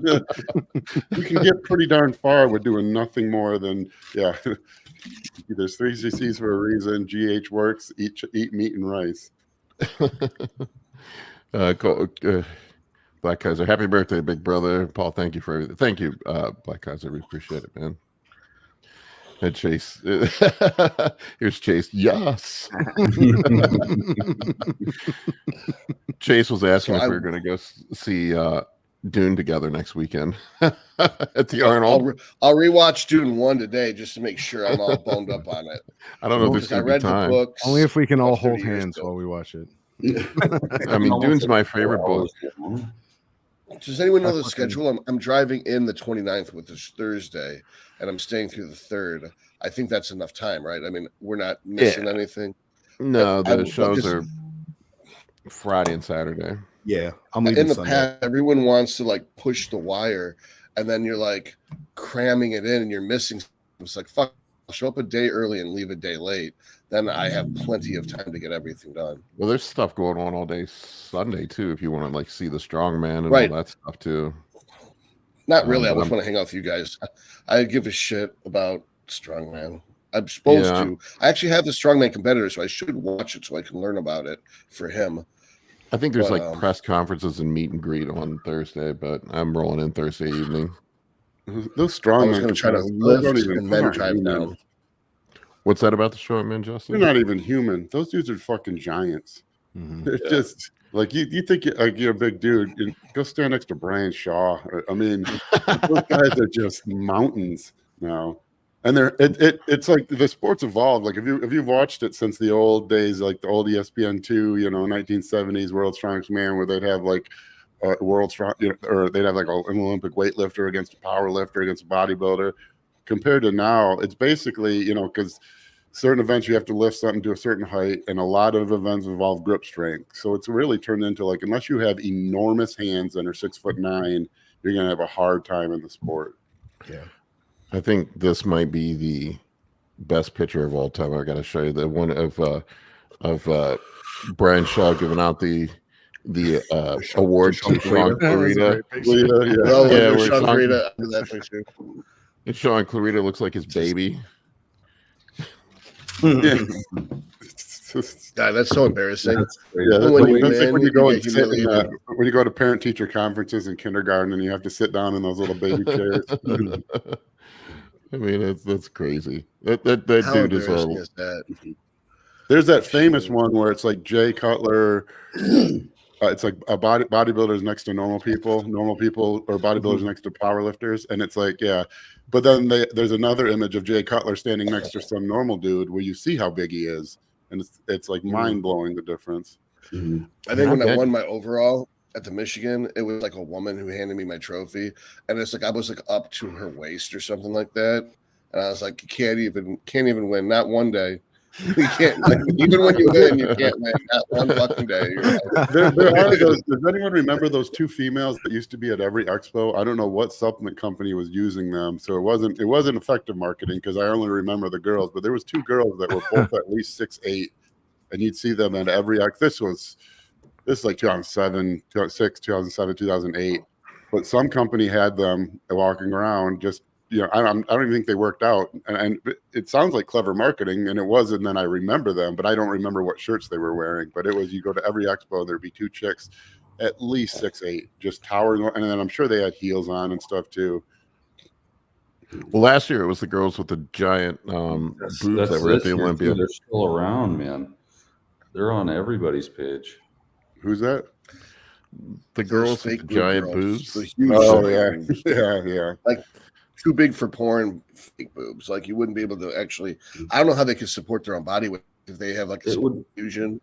you can get pretty darn far with doing nothing more than There's 3 cc's for a reason. GH works. Eat meat and rice. Black Kaiser, happy birthday, big brother. Paul, thank you for everything. Thank you, Black Kaiser. We appreciate it, man. And Chase, here's Chase. Yes. Chase was asking if we were going to go see Dune together next weekend at the Arnold. I'll rewatch Dune 1 today just to make sure I'm all boned up on it. I don't know if there's going to be time. The books. Only if we can all hold hands while we watch it. I mean, Dune's my favorite book. Does anyone know the schedule? I'm driving in the 29th, with this Thursday, and I'm staying through the 3rd. I think that's enough time, right? I mean, we're not missing anything. No, the shows are Friday and Saturday. Yeah, I'm leaving in the Sunday. past, everyone wants to like push the wire, and then you're like cramming it in, and you're missing. It's like, fuck, I'll show up a day early and leave a day late. Then I have plenty of time to get everything done. Well, there's stuff going on all day Sunday too. If you want to like see the Strongman and all that stuff too. Not really. I just want to hang out with you guys. I give a shit about Strongman. I'm supposed to. I actually have the Strongman competitor, so I should watch it so I can learn about it for him. I think there's like press conferences and meet and greet on Thursday, but I'm rolling in Thursday evening. Those Strongmen. I was going to try to lift and then drive down. What's that about the Strongman, Justin? They're not even human. Those dudes are fucking giants. Mm-hmm. They're just like you think you're a big dude. Go stand next to Brian Shaw. I mean, those guys are just mountains now. And it's like the sport's evolved. Like if you've watched it since the old days, like the old ESPN2, 1970s World Strongest Man, where they'd have like a world strong, or they'd have like an Olympic weightlifter against a power lifter against a bodybuilder. Compared to now, it's basically, because certain events you have to lift something to a certain height, and a lot of events involve grip strength. So it's really turned into like, unless you have enormous hands and are 6'9", you're gonna have a hard time in the sport. Yeah, I think this might be the best picture of all time. I got to show you the one of Brian Shaw giving out the award to Sean Clarita. Sean Clarita. That picture. And Sean Clarita looks like his baby. God, that's so embarrassing. When you go to parent-teacher conferences in kindergarten and you have to sit down in those little baby chairs. I mean, that's crazy. That dude is that? There's that famous one where it's like Jay Cutler. It's like a bodybuilders next to normal people, or bodybuilders next to powerlifters, and it's like, yeah. But then there's another image of Jay Cutler standing next to some normal dude where you see how big he is, and it's like mind blowing the difference. Mm-hmm. I think when I won my overall at the Michigan, it was like a woman who handed me my trophy, and it's like I was like up to her waist or something like that, and I was like, you can't even win, not one day. You can't, even when you win, you can't win. Not one fucking day. There are those. Does anyone remember those two females that used to be at every expo? I don't know what supplement company was using them, so it wasn't effective marketing because I only remember the girls. But there was two girls that were both at least 6'8", and you'd see them at every This is like 2007, 2008. But some company had them walking around just. I don't even think they worked out, and it sounds like clever marketing, and it was. And then I remember them, but I don't remember what shirts they were wearing. But it was, you go to every expo, there'd be two chicks, at least 6'8", just towering, and then I'm sure they had heels on and stuff too. Well, last year it was the girls with the giant boobs that were at the Olympia. They're still around, man. They're on everybody's page. Who's that? The girls with the giant boobs. Oh yeah. Like. Too big for porn, fake boobs. Like you wouldn't be able to actually. I don't know how they could support their own body weight if they have like a fusion.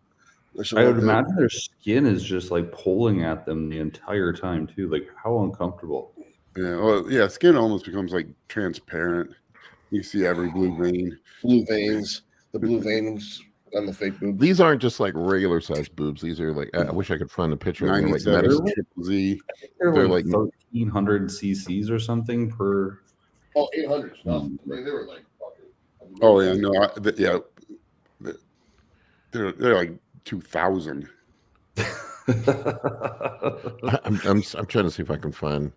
I would imagine their skin is just like pulling at them the entire time too. Like how uncomfortable. Yeah, well, yeah. Skin almost becomes like transparent. You see every blue vein. Blue veins. The blue veins on the fake boobs. These aren't just like regular sized boobs. These are like, I wish I could find a picture. They're like 97 triple Z. They're like 1,300 cc's or something per. Oh, 800 stuff. They were like. Oh yeah, no, yeah. They're like 2,000. I'm trying to see if I can find,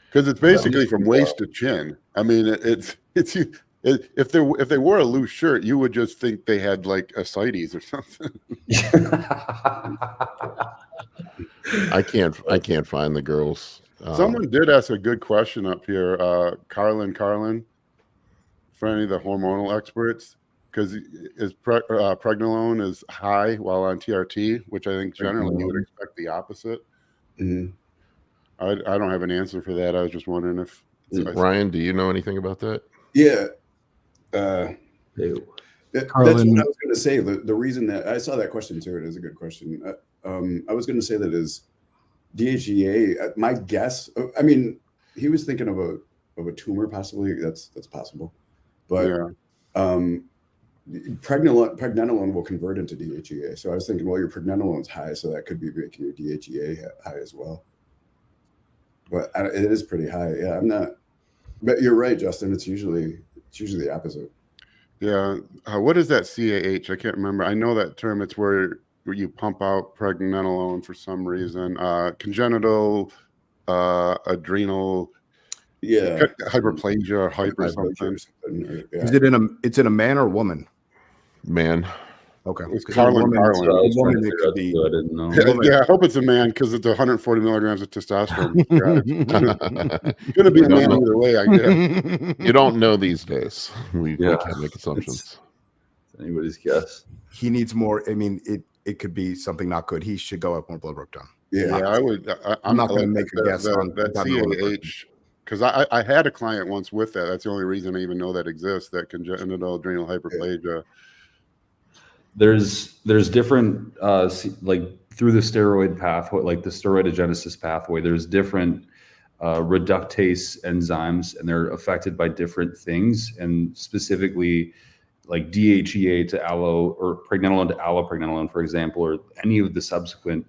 because it's basically from waist to chin. I mean, if they wore a loose shirt, you would just think they had like ascites or something. I can't find the girls. Someone did ask a good question up here, Carlin, for any of the hormonal experts, because Pregnenolone is high while on TRT, which I think generally you would expect the opposite. Mm-hmm. I don't have an answer for that. I was just wondering if Ryan, do you know anything about that? Yeah. That's what I was going to say. The reason that I saw that question too, it is a good question. I was going to say that is DHEA. My guess, I mean, he was thinking of a tumor possibly. That's possible, but Pregnenolone will convert into DHEA. So I was thinking, well, your pregnenolone's high, so that could be making your DHEA high as well. But it is pretty high. Yeah, I'm not. But you're right, Justin. It's usually the opposite. Yeah. What is that CAH? I can't remember. I know that term. It's where you pump out pregnenolone for some reason. Congenital adrenal hyperplasia or hyper something. Is it it's in a man or woman? Man. Okay. It's Carlin. I didn't know. Yeah, I hope it's a man because it's 140 milligrams of testosterone. It's going to be a man either way, I guess. You don't know these days. We can't make assumptions. It's anybody's guess. He needs more. I mean, it could be something not good. He should go have more blood work done. Yeah, I would. I'm not going to make a guess on that CAH. Because I had a client once with that. That's the only reason I even know that exists. That congenital adrenal hyperplasia. There's different like through the steroid pathway, like the steroidogenesis pathway. There's different reductase enzymes, and they're affected by different things. And specifically, like DHEA to allo, or pregnenolone to allopregnenolone, for example, or any of the subsequent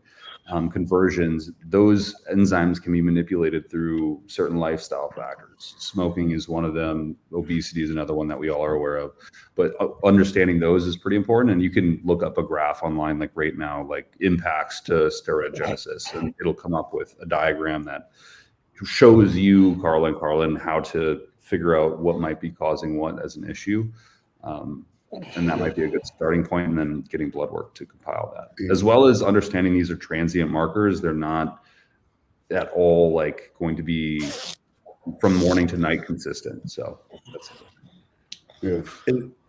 conversions, those enzymes can be manipulated through certain lifestyle factors. Smoking is one of them. Obesity is another one that we all are aware of. But understanding those is pretty important. And you can look up a graph online, like right now, like impacts to steroidogenesis, and it'll come up with a diagram that shows you, Carlin, how to figure out what might be causing what as an issue. And that might be a good starting point, and then getting blood work to compile that, as well as understanding these are transient markers. They're not at all like going to be from morning to night consistent. So that's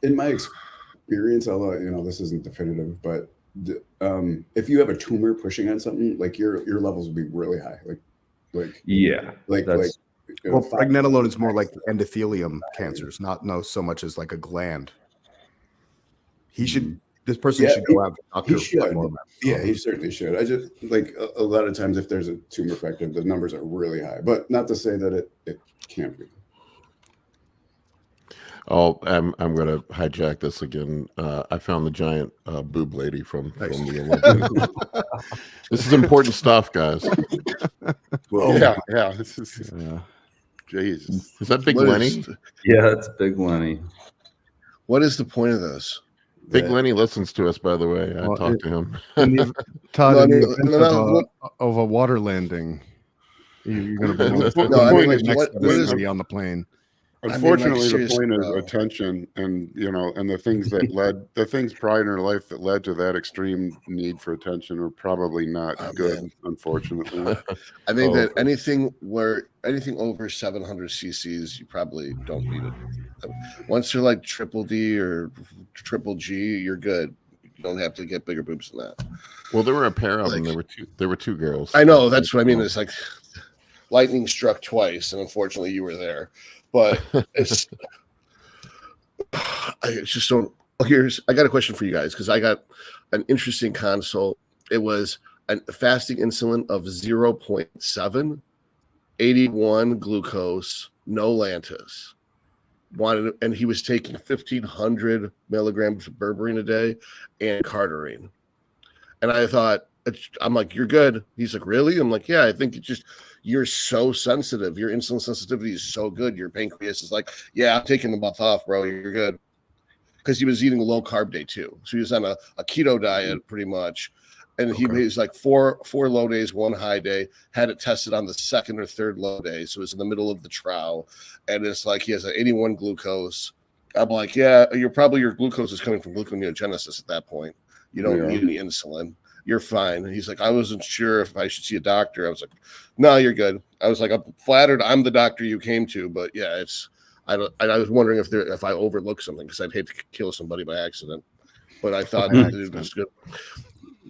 in my experience, although this isn't definitive, but if you have a tumor pushing on something, like your levels will be really high. Well, pregnenolone is more like endothelium cancers, not so much as like a gland. This person should go have a doctor. He should. Yeah, he certainly should. I just like a lot of times if there's a tumor affected, the numbers are really high, but not to say that it can't be. Oh, I'm going to hijack this again. I found the giant boob lady from the Olympia. This is important stuff, guys. Well, yeah. This is Jesus. Is that Big Lenny? Yeah, it's Big Lenny. What is the point of this? Big Lenny listens to us, by the way. I talked to him. Todd, of a water landing, you're going to be on the plane. Unfortunately, the point is attention, and and the things prior in her life that led to that extreme need for attention are probably not good. Man. Unfortunately, I think that anything over 700 cc's, you probably don't need it. Once you're like triple D or triple G, you're good. You don't have to get bigger boobs than that. Well, there were a pair of them. There were two girls. I know, that's what I mean. It's like lightning struck twice, and unfortunately, you were there. But I just don't. I got a question for you guys, because I got an interesting consult. It was a fasting insulin of 0.7, 81 glucose, no Lantus. and he was taking 1,500 milligrams of berberine a day and cardarine. And I thought, I'm like, you're good. He's like, really? I'm like, yeah, I think you're so sensitive. Your insulin sensitivity is so good. Your pancreas is like, yeah, I'm taking the month off, bro. You're good. Because he was eating a low carb day too. So he was on a keto diet pretty much. And he was like four low days, one high day, had it tested on the second or third low day. So it was in the middle of the trial. And it's like he has an 81 glucose. I'm like, yeah, your glucose is coming from gluconeogenesis at that point. You don't need any insulin. You're fine. And he's like, I wasn't sure if I should see a doctor. I was like, no, you're good. I was like, I'm flattered I'm the doctor you came to, but yeah, I was wondering if I overlooked something because I'd hate to kill somebody by accident. But I thought it was good.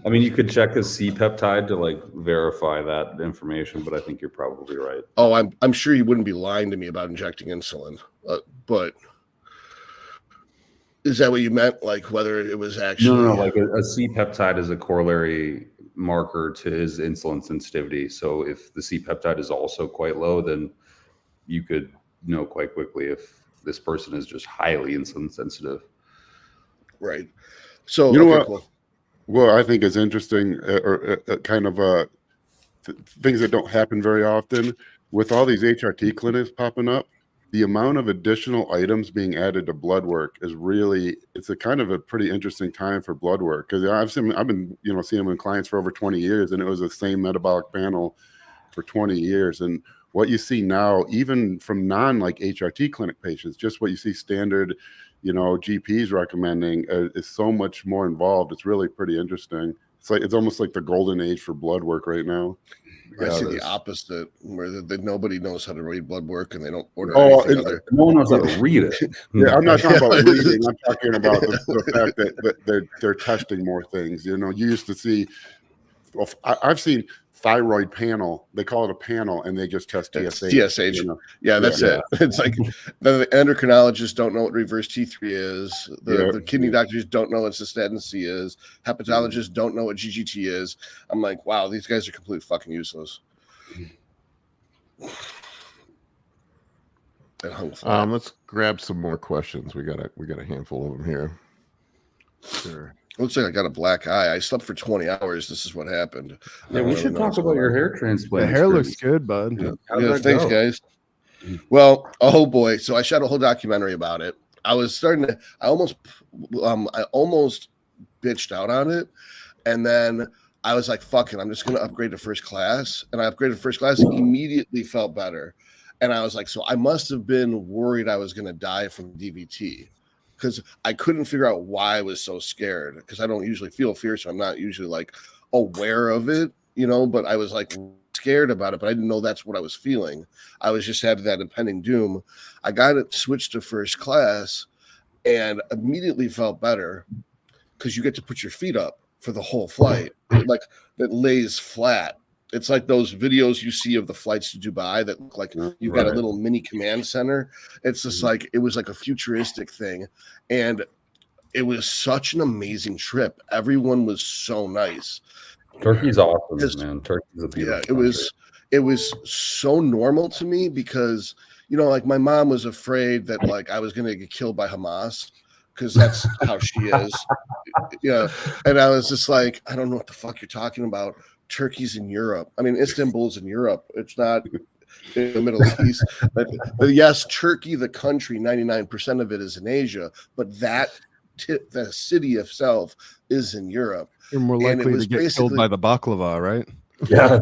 I mean, you could check his C-peptide to like verify that information, but I think you're probably right. Oh, I'm sure he wouldn't be lying to me about injecting insulin, but is that what you meant? Like whether it was actually no. Like a C-peptide is a corollary marker to his insulin sensitivity. So if the C-peptide is also quite low, then you could know quite quickly if this person is just highly insulin sensitive. Right. So you know what? Cool. Well, I think is interesting, kind of things that don't happen very often with all these HRT clinics popping up. The amount of additional items being added to blood work is it's a kind of a pretty interesting time for blood work because I've been seeing them in clients for over 20 years, and it was the same metabolic panel for 20 years. And what you see now, even from like HRT clinic patients, just what you see standard, GPs recommending is so much more involved. It's really pretty interesting. It's almost like the golden age for blood work right now. I see the opposite, where nobody knows how to read blood work and they don't order anything other. No one knows how to read it. Yeah, I'm not talking about reading. I'm talking about the fact that they're testing more things. You used to see. Well, I've seen thyroid panel. They call it a panel, and they just test TSH. TSH. Yeah, that's it. It's like the endocrinologists don't know what reverse T3 is. The kidney doctors don't know what cystatin C is. Hepatologists don't know what GGT is. I'm like, wow, these guys are completely fucking useless. Let's grab some more questions. We got a handful of them here. Sure. Looks like I got a black eye. I slept for 20 hours. This is what happened. Yeah, we should talk about your hair transplant. The hair looks good, bud. Yeah, thanks, guys. Well, oh boy. So I shot a whole documentary about it. I almost bitched out on it. And then I was like, fuck it. I'm just going to upgrade to first class. And I upgraded first class, immediately felt better. And I was like, so I must have been worried I was going to die from DVT. Because I couldn't figure out why I was so scared. Because I don't usually feel fear, so I'm not usually like aware of it, but I was like scared about it, but I didn't know that's what I was feeling. I was just having that impending doom. I got it switched to first class and immediately felt better because you get to put your feet up for the whole flight. It lays flat. It's like those videos you see of the flights to Dubai that look like you've got a little mini command center. It's just like, it was like a futuristic thing. And it was such an amazing trip. Everyone was so nice. Turkey's awesome, man. Turkey's a beautiful country. It was so normal to me because, like my mom was afraid that like I was going to get killed by Hamas because that's how she is. Yeah. And I was just like, I don't know what the fuck you're talking about. Turkey's in Europe. I mean, Istanbul's in Europe. It's not in the Middle East. But yes, Turkey, the country, 99% of it is in Asia, but the city itself is in Europe. You're more likely to get killed by the baklava, right? Yeah.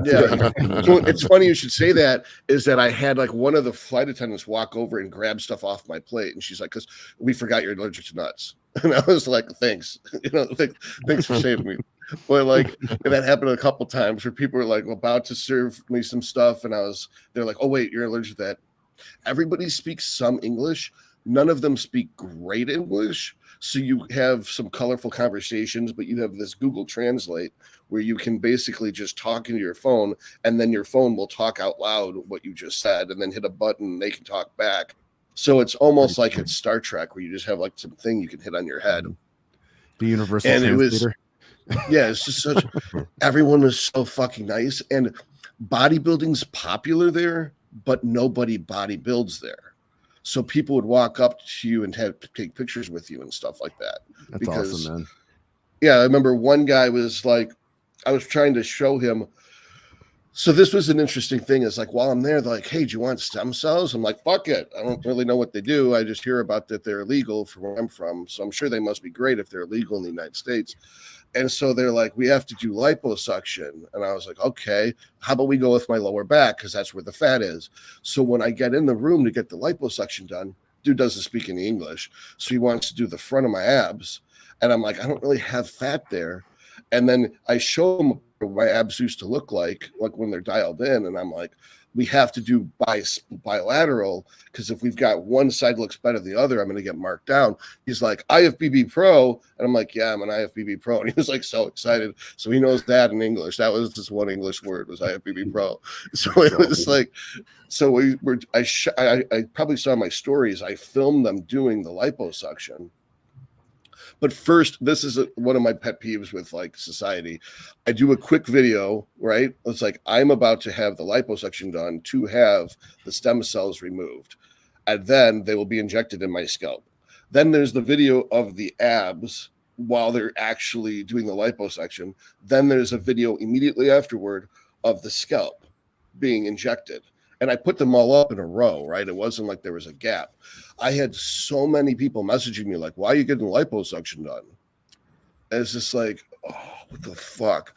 So it's funny you should say that, is that I had like one of the flight attendants walk over and grab stuff off my plate. And she's like, because we forgot you're allergic to nuts. And I was like, thanks. Thanks for saving me. But like that happened a couple times where people were like about to serve me some stuff. And they're like, oh, wait, you're allergic to that. Everybody speaks some English. None of them speak great English. So you have some colorful conversations, but you have this Google Translate where you can basically just talk into your phone and then your phone will talk out loud what you just said and then hit a button and they can talk back. So it's almost like it's Star Trek where you just have like something you can hit on your head. The universal translator. It's just everyone was so fucking nice. And bodybuilding's popular there, but nobody bodybuilds there. so people would walk up to you and take pictures with you and stuff like that. That's awesome, man. Yeah, I remember one guy was like, I was trying to show him. So this was an interesting thing. Is like, while I'm there, they're like, hey, do you want stem cells? I'm like, fuck it. I don't really know what they do. I just hear about that they're illegal from where I'm from. So I'm sure they must be great if they're legal in the United States. And so they're like, we have to do liposuction. And I was like, okay, how about we go with my lower back? Because that's where the fat is. So when I get in the room to get the liposuction done, dude doesn't speak any English. So he wants to do the front of my abs. And I'm like, I don't really have fat there. And then I show him what my abs used to look like when they're dialed in. And I'm like, we have to do bilateral, because if we've got one side looks better than the other, I'm going to get marked down. He's like, IFBB Pro. And I'm like, yeah, I'm an IFBB Pro. And he was like so excited. So he knows that in English. That was just one English word, was IFBB Pro. So it was like, so I probably saw my stories. I filmed them doing the liposuction. But first, this is one of my pet peeves with like society. I do a quick video, right? It's like, I'm about to have the liposuction done to have the stem cells removed. And then they will be injected in my scalp. Then there's the video of the abs while they're actually doing the liposuction. Then there's a video immediately afterward of the scalp being injected. And I put them all up in a row, right? It wasn't like there was a gap. I had so many people messaging me like, why are you getting liposuction done? And it's just like, oh, what the fuck?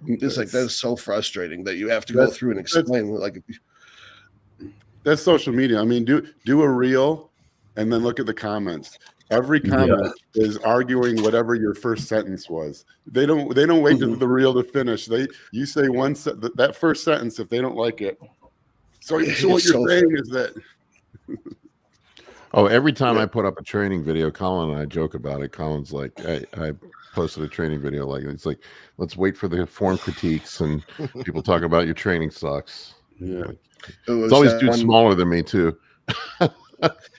It's like, that's so frustrating that you have to go through and explain. Like, that's social media. I mean, do a reel and then look at the comments. Every comment is arguing whatever your first sentence was. They don't wait to the reel to finish. You say that first sentence if they don't like it. So what you're saying is that. Oh, every time I put up a training video, Colin and I joke about it. Colin's like, I posted a training video, like it's like, let's wait for the form critiques and people talk about your training sucks. Yeah, it's always dudes smaller than me too.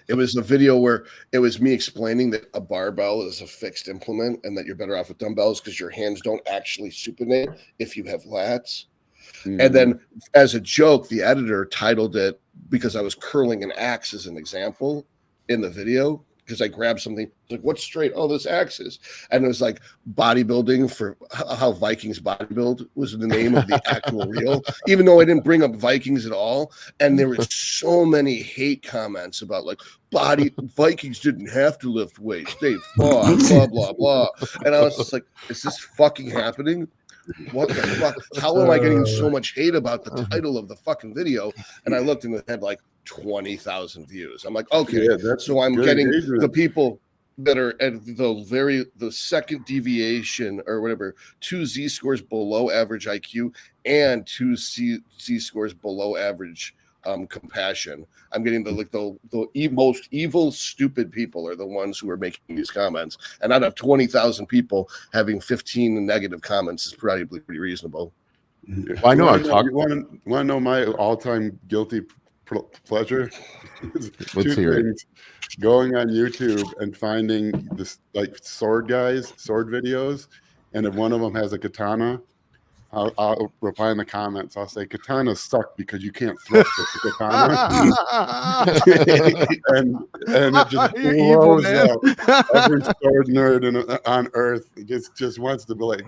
It was a video where it was me explaining that a barbell is a fixed implement and that you're better off with dumbbells because your hands don't actually supinate if you have lats. And then as a joke, the editor titled it, because I was curling an axe as an example in the video, because I grabbed something like, what's straight? Oh, this axe is. And it was like bodybuilding for how Vikings bodybuild was the name of the actual reel, even though I didn't bring up Vikings at all. And there were so many hate comments about like Vikings didn't have to lift weights. They fought, blah, blah, blah. And I was just like, is this fucking happening? What the fuck? How am I getting so much hate about the title of the fucking video? And I looked and it had like 20,000 views. I'm like, okay, so I'm getting the people that are at the second deviation or whatever, 2 Z-scores below average IQ and 2 Z-scores below average compassion. I'm getting the most evil, stupid people are the ones who are making these comments. And out of 20,000 people, having 15 negative comments is probably pretty reasonable. Well, I know. You want to know my all-time guilty pleasure? Let's hear it. Going on YouTube and finding this like sword videos, and if one of them has a katana, I'll reply in the comments. I'll say katanas suck because you can't thrust with the katana, and it just blows up every sword nerd on earth. It just wants to be like,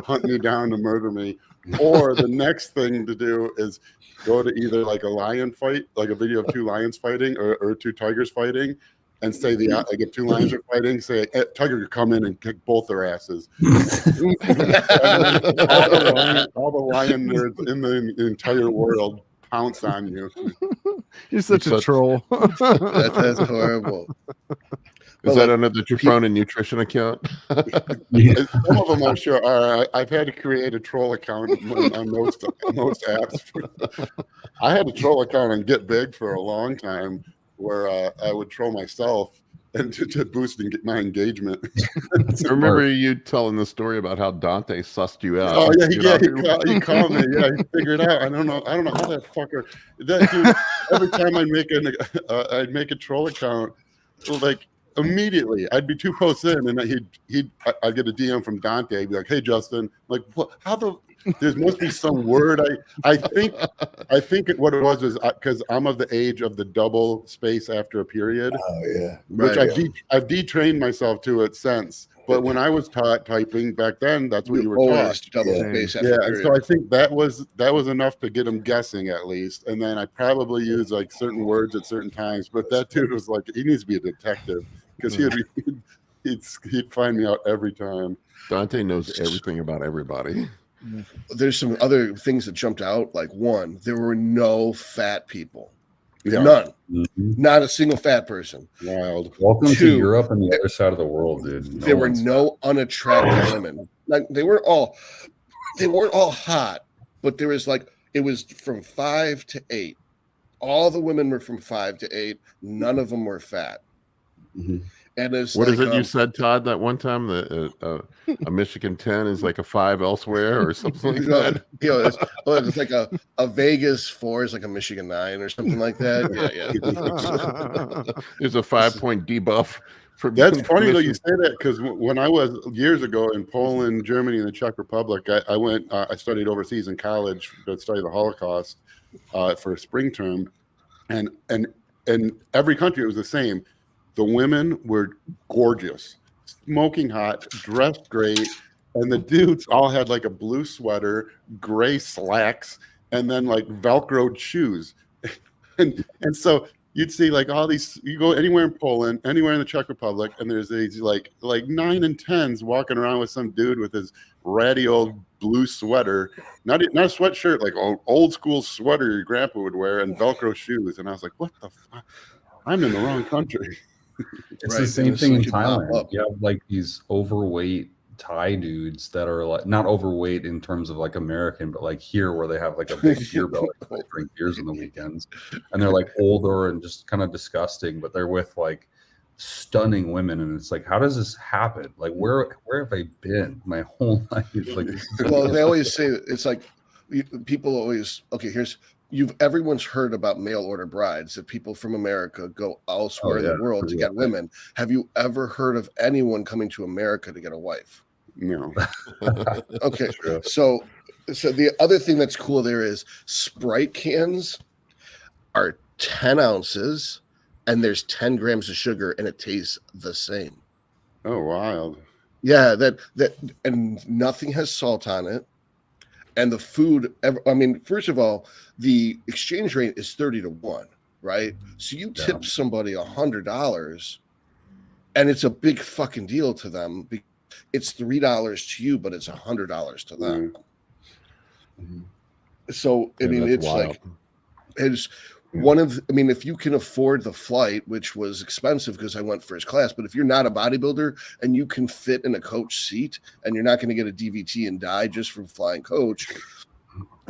hunt me down to murder me. Or the next thing to do is go to either like a lion fight, like a video of 2 lions fighting, or 2 tigers fighting, and say like if 2 lions are fighting, say tiger could come in and kick both their asses. all the lion nerds in the entire world pounce on you. You're such a troll. That's horrible. Is that under the Trufone Nutrition account? Some of them I'm sure are. I've had to create a troll account on most apps. I had a troll account on Get Big for a long time, where I would troll myself and to boost and get my engagement. I remember you telling the story about how Dante sussed you out. Oh yeah, he called me. Yeah, he figured out. I don't know how that fucker. That dude. Every time I'd make a troll account, like immediately I'd be 2 posts in, and I'd get a DM from Dante. He'd be like, "Hey Justin," like, what? How the There must be some word. I think what it was because I'm of the age of the double space after a period. Oh yeah, which I've detrained myself to it since. But when I was taught typing back then, that's what you were taught. Double space after Yeah, period. and so I think that was enough to get him guessing at least. And then I probably used like certain words at certain times. But that dude was like, he needs to be a detective because he'd find me out every time. Dante knows everything about everybody. There's some other things that jumped out. Like one, there were no fat people. Yeah. None. Not a single fat person. Wild. Welcome to Europe and the other side of the world, dude. There were no unattractive women. Like they weren't all hot, but there was like it was from 5 to 8. All the women were from 5 to 8. None of them were fat. Mm-hmm. And it's what is it you said, Todd, that one time that a Michigan 10 is like a 5 elsewhere or something like that? It's like a Vegas 4 is like a Michigan 9 or something like that. Yeah. There's a 5-point debuff. That's funny though you say that because when I was years ago in Poland, Germany, and the Czech Republic, I went. I studied overseas in college to study the Holocaust for a spring term, and every country it was the same. The women were gorgeous, smoking hot, dressed great, and the dudes all had like a blue sweater, gray slacks, and then like Velcroed shoes. and so you'd see like all these, you go anywhere in Poland, anywhere in the Czech Republic, and there's these like 9 and 10s walking around with some dude with his ratty old blue sweater, not a sweatshirt, like old school sweater your grandpa would wear, and Velcro shoes. And I was like, what the fuck? I'm in the wrong country. It's the same thing in Thailand. You have like these overweight Thai dudes that are like not overweight in terms of like American, but like here where they have like a big beer belly, they drink beers on the weekends, and they're like older and just kind of disgusting, but they're with like stunning women, and it's like, how does this happen? Like where have I been my whole life? Like, well, they always say it's like people always everyone's heard about mail order brides, that people from America go elsewhere in the world to get women. Have you ever heard of anyone coming to America to get a wife? No. Okay. So the other thing that's cool there is Sprite cans are 10 ounces and there's 10 grams of sugar and it tastes the same. Oh, wild. Yeah, and nothing has salt on it. And the food, I mean, first of all, the exchange rate is 30-1, right? So you tip somebody $100, and it's a big fucking deal to them. It's $3 to you, but it's $100 to them. Mm-hmm. So I mean, it's wild. Like it's one of. I mean, if you can afford the flight, which was expensive because I went first class, but if you're not a bodybuilder and you can fit in a coach seat and you're not going to get a DVT and die just from flying coach,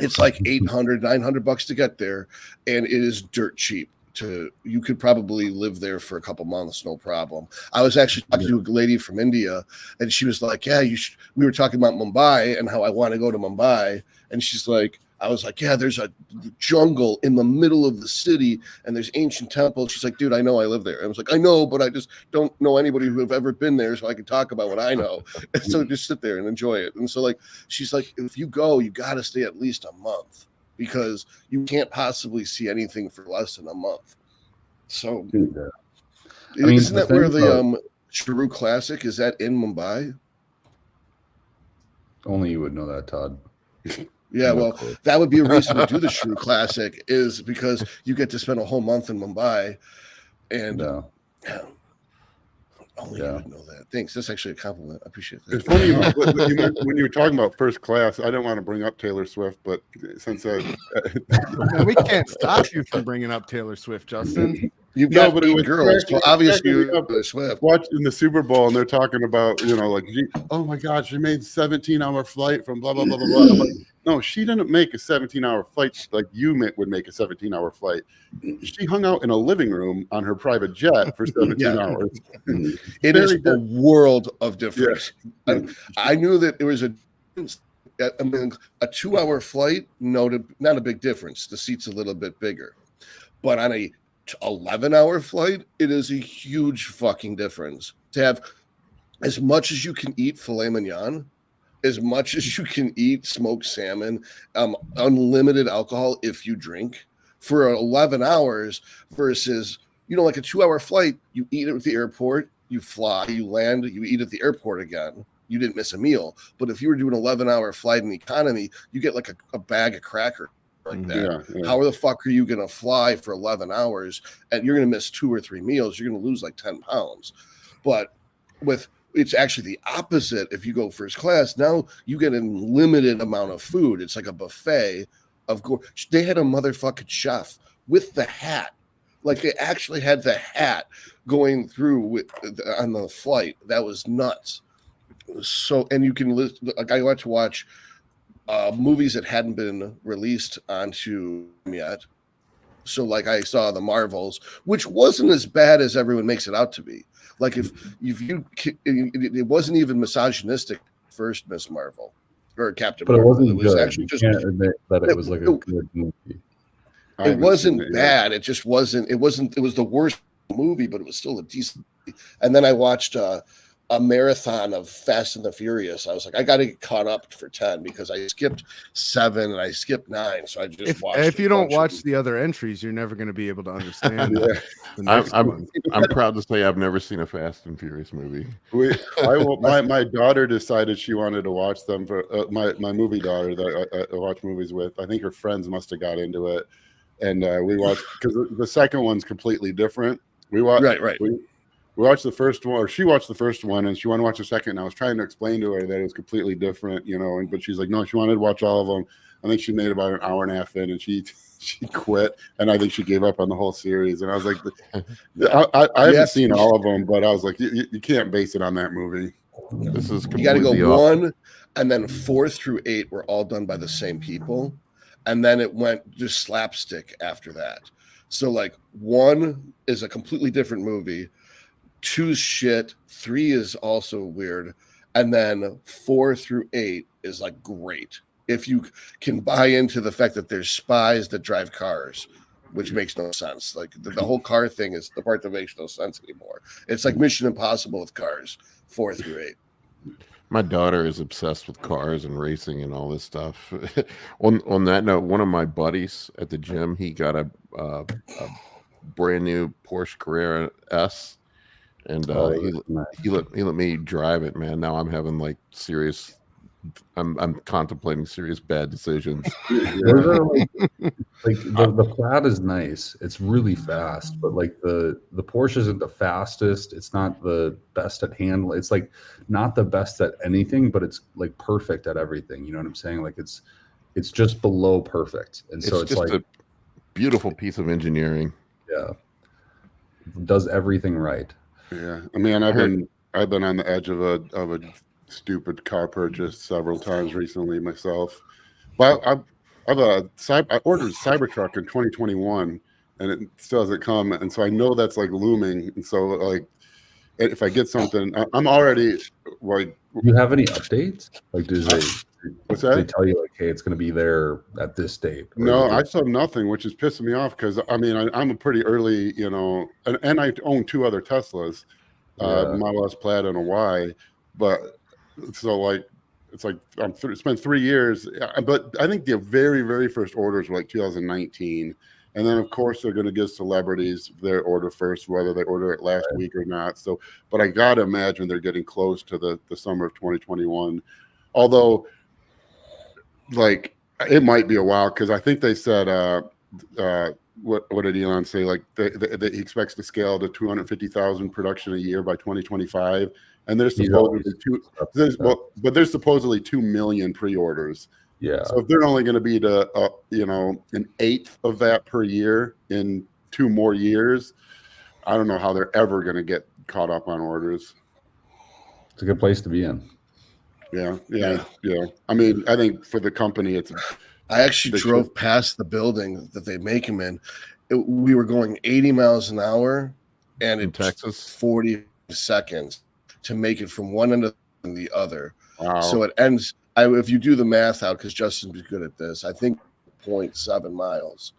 it's like $800-900 to get there, and it is dirt cheap. You could probably live there for a couple months, no problem. I was actually talking to a lady from India, and she was like, "Yeah, you should." We were talking about Mumbai and how I want to go to Mumbai, and she's like, I was like, "Yeah, there's a jungle in the middle of the city, and there's ancient temples." She's like, "Dude, I know, I live there." I was like, "I know, but I just don't know anybody who have ever been there, so I can talk about what I know." And so just sit there and enjoy it. And so, like, she's like, "If you go, you got to stay at least a month because you can't possibly see anything for less than a month." So, isn't that where the Shrew Classic is? That in Mumbai? Only you would know that, Todd. Yeah, well, that would be a reason to do the Shrew Classic, is because you get to spend a whole month in Mumbai, and only you would know that. Thanks. That's actually a compliment. I appreciate that. It's funny when you were talking about first class. I didn't want to bring up Taylor Swift, but since we can't stop you from bringing up Taylor Swift, Justin. You've got 8 girls, so obviously you're Swift. Watching the Super Bowl, and they're talking about, like, oh my God, she made 17-hour flight from blah blah blah blah blah. I'm like, no, she didn't make a 17-hour flight like you would make a 17-hour flight. She hung out in a living room on her private jet for 17 hours. It is a world of difference. Yeah. I knew that there was a 2-hour flight, not a big difference. The seat's a little bit bigger, but on a 11-hour flight, it is a huge fucking difference to have as much as you can eat filet mignon as much as you can eat smoked salmon, unlimited alcohol if you drink for 11 hours versus, like a 2-hour flight, you eat at the airport, you fly, you land, you eat at the airport again. You didn't miss a meal. But if you were doing an 11-hour flight in economy, you get like a bag of cracker like that. Yeah. How the fuck are you going to fly for 11 hours and you're going to miss 2 or 3 meals? You're going to lose like 10 pounds. But it's actually the opposite. If you go first class, now you get a limited amount of food. It's like a buffet of they had a motherfucking chef with the hat. Like they actually had the hat going through on the flight. That was nuts. So, and you can like I got to watch movies that hadn't been released onto yet. So like I saw the Marvels, which wasn't as bad as everyone makes it out to be. Like if you, it wasn't even misogynistic first Miss Marvel or Captain Marvel. But it wasn't good. Actually just can't admit that it was like a good movie. It wasn't bad. It just wasn't. It was the worst movie, but it was still a decent movie. And then I watched a marathon of Fast and the Furious. I was like, I got to get caught up for 10 because I skipped 7 and I skipped 9. So I just watched. If you don't watch the other entries, you're never going to be able to understand. I'm proud to say I've never seen a Fast and Furious movie. My daughter decided she wanted to watch them for my movie daughter that I watch movies with. I think her friends must have got into it, and we watched because the second one's completely different. We watched right. We watched the first one, or she watched the first one, and she wanted to watch the second. And I was trying to explain to her that it was completely different, but she's like, no, she wanted to watch all of them. I think she made about an hour and a half in, and she quit, and I think she gave up on the whole series. And I was like, I haven't seen all of them, but I was like, you can't base it on that movie. This is you got to go off. 1, and then 4 through 8 were all done by the same people, and then it went just slapstick after that. So like 1 is a completely different movie. 2's shit, 3 is also weird, and then 4 through 8 is like great. If you can buy into the fact that there's spies that drive cars, which makes no sense. Like the whole car thing is the part that makes no sense anymore. It's like Mission Impossible with cars, 4 through 8. My daughter is obsessed with cars and racing and all this stuff. On that note, one of my buddies at the gym, he got a brand new Porsche Carrera S. And he let me drive it, man. Now I'm having like serious. I'm contemplating serious bad decisions. The Plaid is nice. It's really fast, but like the Porsche isn't the fastest. It's not the best at handle. It's like not the best at anything, but it's like perfect at everything. You know what I'm saying? Like it's just below perfect, and so it's like a beautiful piece of engineering. Yeah, it does everything right. Yeah, I mean, I've been on the edge of a stupid car purchase several times recently myself. But I ordered a Cybertruck in 2021, and it still hasn't come, and so I know that's like looming. And so like, if I get something, I'm already like. Do you have any updates? Like, what's that? They tell you like, hey, it's going to be there at this date? No, I saw nothing, which is pissing me off because I mean I'm a pretty early, and I own 2 other Teslas, Model S Plaid and a Y, but so like it's like spent 3 years, but I think the very very first orders were like 2019, and then of course they're going to give celebrities their order first, whether they order it last week or not. So, but I gotta imagine they're getting close to the summer of 2021, although. Like it might be a while because I think they said what did Elon say? Like that he expects to scale to 250,000 production a year by 2025, and there's supposedly there's supposedly 2 million pre-orders. Yeah. So if they're only going to be to an eighth of that per year in 2 more years, I don't know how they're ever going to get caught up on orders. It's a good place to be in. Yeah. I mean, I think for the company, I actually drove past the building that they make them in. We were going 80 miles an hour, and it took 40 seconds to make it from one end to the other. Wow. So it ends. If you do the math out, because Justin's good at this, I think 0.7 miles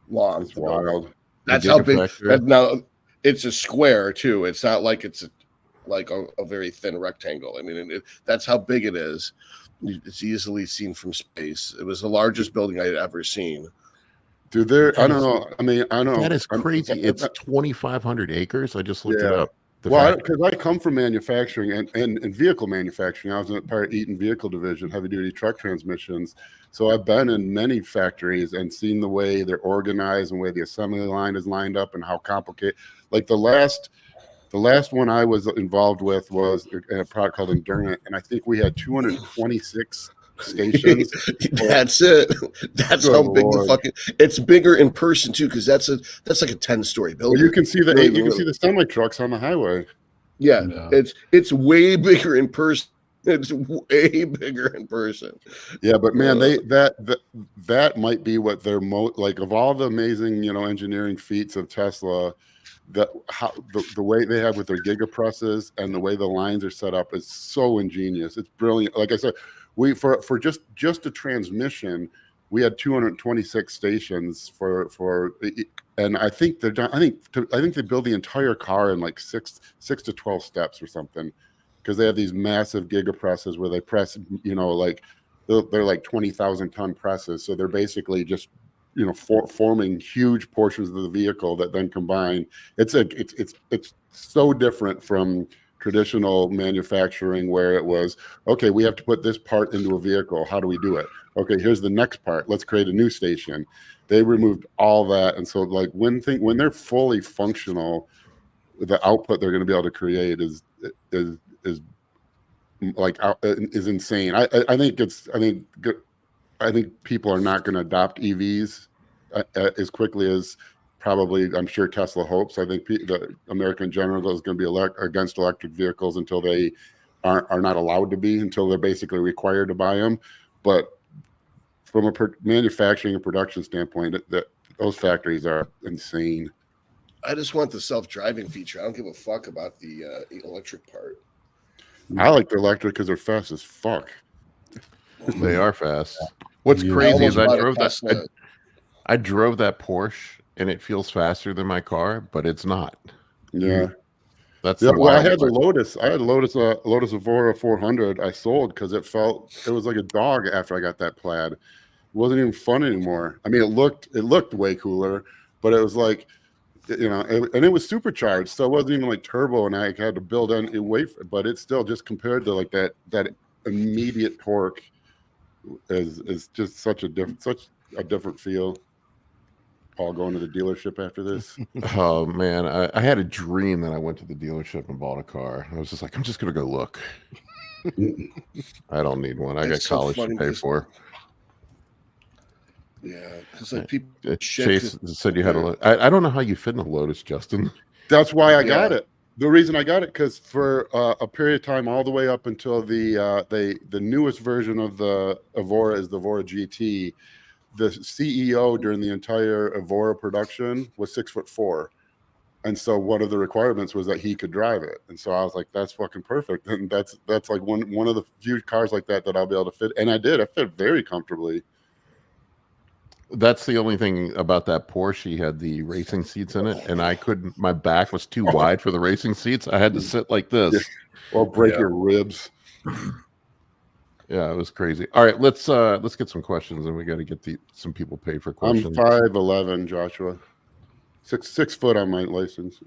long. That's wild. That's how big. Now it's a square too. It's not like it's a very thin rectangle. I mean, that's how big it is. It's easily seen from space. It was the largest building I had ever seen. Dude, I don't know. I mean, I know that is crazy. It's 2,500 acres. I just looked it up. Well, because I come from manufacturing and vehicle manufacturing. I was in part Eaton Vehicle Division, heavy duty truck transmissions. So I've been in many factories and seen the way they're organized and the way the assembly line is lined up and how complicated. Like the last one I was involved with was a product called Endurant, and I think we had 226 stations. That's it. That's how big the fucking. It's bigger in person too, because that's like a 10-story building. Well, you can see the semi trucks on the highway. Yeah, it's way bigger in person. It's way bigger in person. Yeah, but man, that might be what they're like of all the amazing engineering feats of Tesla. The way they have with their gigapresses and the way the lines are set up is so ingenious. It's brilliant. Like I said, we for just a transmission, we had 226 stations and I think they're done. I think they build the entire car in like six to 12 steps or something, because they have these massive gigapresses where they press, like they're like 20,000 ton presses. So they're basically just forming huge portions of the vehicle that then combine. It's so different from traditional manufacturing where it was, okay, we have to put this part into a vehicle. How do we do it? Okay, here's the next part. Let's create a new station. They removed all that, and so like when they're fully functional, the output they're going to be able to create is insane. I think people are not going to adopt EVs as quickly as probably I'm sure Tesla hopes. I think the American general is going to be against electric vehicles until they are not allowed to be, until they're basically required to buy them. But from a manufacturing and production standpoint, those factories are insane. I just want the self-driving feature. I don't give a fuck about the electric part. I like the electric because they're fast as fuck. They are fast. What's crazy is I drove that Porsche and it feels faster than my car, but it's not. Yeah. Well, I had the Lotus. I had a Lotus Evora 400. I sold because it was like a dog after I got that plaid. It wasn't even fun anymore. I mean, it looked way cooler, but it was like, and it was supercharged, so it wasn't even like turbo, and I had to build in weight, but it's still just compared to like that immediate torque is just such a different feel. Paul going to the dealership after this. Oh man, I had a dream that I went to the dealership and bought a car. I was just like, I'm just gonna go look. I don't need one. I got college to pay for. Yeah, it's like people. Chase said you had a. I don't know how you fit in a Lotus, Justin. That's why I got it. The reason I got it, because for a period of time, all the way up until the newest version of the Evora is the Evora GT. The CEO during the entire Evora production was 6'4", and so one of the requirements was that he could drive it. And so I was like, "That's fucking perfect." And that's like one of the few cars like that I'll be able to fit. And I did. I fit very comfortably. That's the only thing about that Porsche. He had the racing seats in it, and I couldn't. My back was too wide for the racing seats. I had to sit like this, or break your ribs. Yeah, it was crazy. All right, let's get some questions, and we got to get some people paid for questions. I'm 5'11", Joshua. 6 foot on my license.